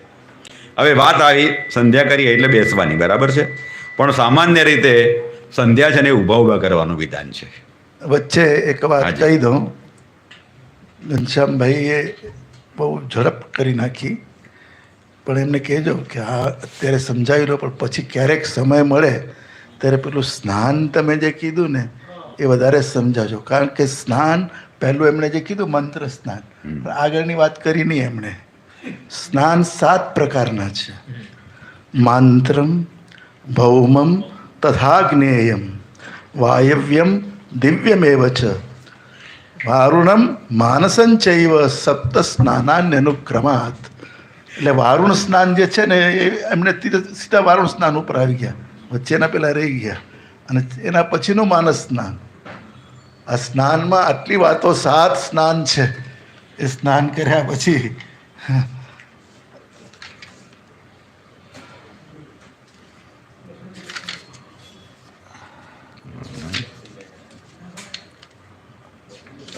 [SPEAKER 4] હવે વાત આવી સંધ્યા કરીએ એટલે બેસવાની, બરાબર છે. પણ સામાન્ય રીતે સંધ્યા છે ને ઊભા ઊભા કરવાનું વિધાન છે.
[SPEAKER 2] વચ્ચે એક વાત કહી દઉં. ઘનશ્યામભાઈએ બહુ ઝડપ કરી નાખી, પણ એમને કહેજો કે આ અત્યારે સમજાવી લો, પણ પછી ક્યારેક સમય મળે ત્યારે પેલું સ્નાન તમે જે કીધું ને એ વધારે સમજાજો. કારણ કે સ્નાન પહેલું એમણે જે કીધું મંત્ર સ્નાન, પણ આગળની વાત કરી નહીં એમણે. સ્નાન 7 પ્રકારના છે. મંત્રમ, ભૌમમ, તથાગ્નેયમ, વાયવ્યમ, દિવ્યમેવ ચ, વારુણમ, માનસંચૈવ, સપ્ત સ્નાનાન્યનુક્રમાત. એટલે વારુણ સ્નાન જે છે ને એ એમને સીધા વારુણ સ્નાન ઉપર આવી ગયા, વચ્ચેના પેલા રહી ગયા, અને એના પછીનું માનસ સ્નાન. આ સ્નાનમાં આટલી વાતો, 7 સ્નાન છે. એ સ્નાન કર્યા પછી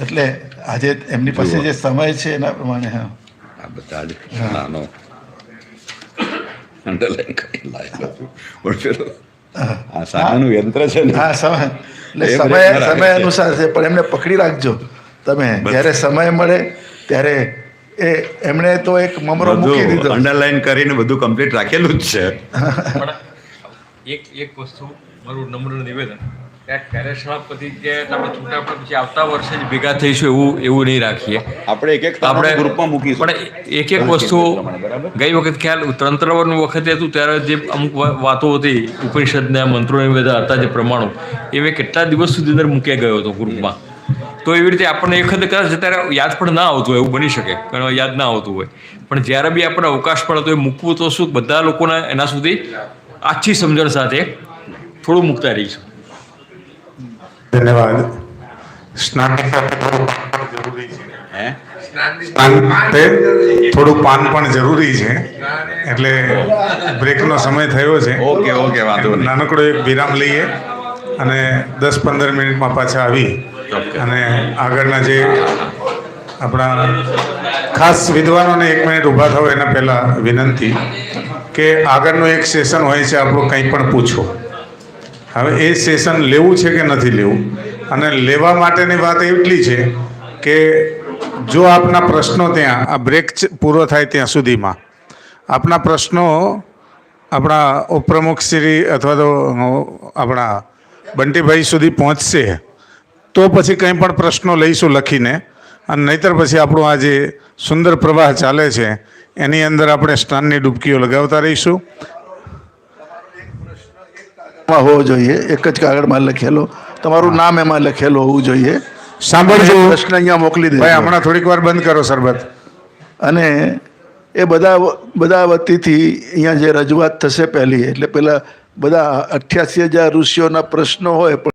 [SPEAKER 2] એટલે આજે એમની પાસે જે સમય છે એના પ્રમાણે. હા,
[SPEAKER 4] આ બધા જ નાનો અંડરલાઈન કરી લાયેલો છું. પણ પેલો આ સાનાનું યંત્ર છે ને,
[SPEAKER 2] હા સમય, એટલે સમય અનુસાર છે, પણ એમને પકડી રાખજો તમે. જ્યારે સમય મળે ત્યારે એમણે તો એક મમરો મૂકી
[SPEAKER 4] બધું
[SPEAKER 2] દીધો.
[SPEAKER 4] અંડરલાઈન કરીને બધું કમ્પ્લીટ રાખેલું જ છે.
[SPEAKER 1] પણ એક વસ્તુ મારું નમ્ર નિવેદન કે આ કાર્યશાળા પતિ કે આપણે છૂટા પડે પછી આવતા વર્ષે જ ભેગા થઈશું એવું નહીં રાખીએ.
[SPEAKER 4] આપણે એક
[SPEAKER 1] આપણે
[SPEAKER 4] ગ્રુપમાં મૂકીશું.
[SPEAKER 1] પણ એક વસ્તુ ગઈ વખત ખ્યાલ તંત્રનું વખતે હતું ત્યારે જે અમુક વાતો હતી ઉપનિષદના મંત્રોને બધા હતા જે પ્રમાણો એ મેં કેટલા દિવસ સુધી અંદર મૂકી ગયો હતો ગ્રુપમાં. તો એવી રીતે આપણને એક વખત કદાચ ત્યારે યાદ પણ ના આવતું હોય એવું બની શકે ઘણા યાદ ના આવતું હોય પણ જ્યારે બી આપણને અવકાશ પડે તો એ મૂકવું તો શું બધા લોકોને એના સુધી આછી સમજણ સાથે થોડું મૂકતા રહીશું.
[SPEAKER 3] ધન્યવાદ. સ્નાન જરૂરી છે.
[SPEAKER 4] હે
[SPEAKER 3] સ્નાન તે થોડું પાન પણ જરૂરી છે એટલે બ્રેકનો સમય થયો છે.
[SPEAKER 4] ઓકે વાંધો નહીં.
[SPEAKER 3] નાનકડો એક વિરામ લઈએ અને 10-15 મિનિટમાં પાછા આવી અને આગળના જે આપણા ખાસ વિદ્વાનોને 1 મિનિટ ઊભા થાવ એના પહેલાં વિનંતી કે આગળનું એક સેશન હોય છે આપણું કંઈ પણ પૂછો. હવે એ સેશન લેવું છે કે નથી લેવું અને લેવા માટેની વાત એટલી છે કે જો આપના પ્રશ્નો ત્યાં આ બ્રેક પૂરો થાય ત્યાં સુધીમાં આપના પ્રશ્નો આપણા ઉપપ્રમુખ શ્રી અથવા તો આપણા બંટીભાઈ સુધી પહોંચશે તો પછી કંઈ પણ પ્રશ્નો લઈશું લખીને અને નહીંતર પછી આપણું આ જે સુંદર પ્રવાહ ચાલે છે એની અંદર આપણે સ્નાનની ડૂબકીઓ લગાવતા રહીશું.
[SPEAKER 2] હોવો જોઈએ એક જ કાગળમાં લખેલો તમારું નામ એમાં લખેલું હોવું જોઈએ.
[SPEAKER 3] સાંભળજો
[SPEAKER 2] પ્રશ્ન અહીંયા મોકલી
[SPEAKER 3] ભાઈ,
[SPEAKER 2] દેજો
[SPEAKER 3] હમણાં થોડીક વાર બંધ કરો સરબત.
[SPEAKER 2] અને એ બધા વતીથી અહીંયા જે રજૂઆત થશે પહેલી એટલે પેલા બધા 88,000 ઋષિઓના પ્રશ્નો હોય પણ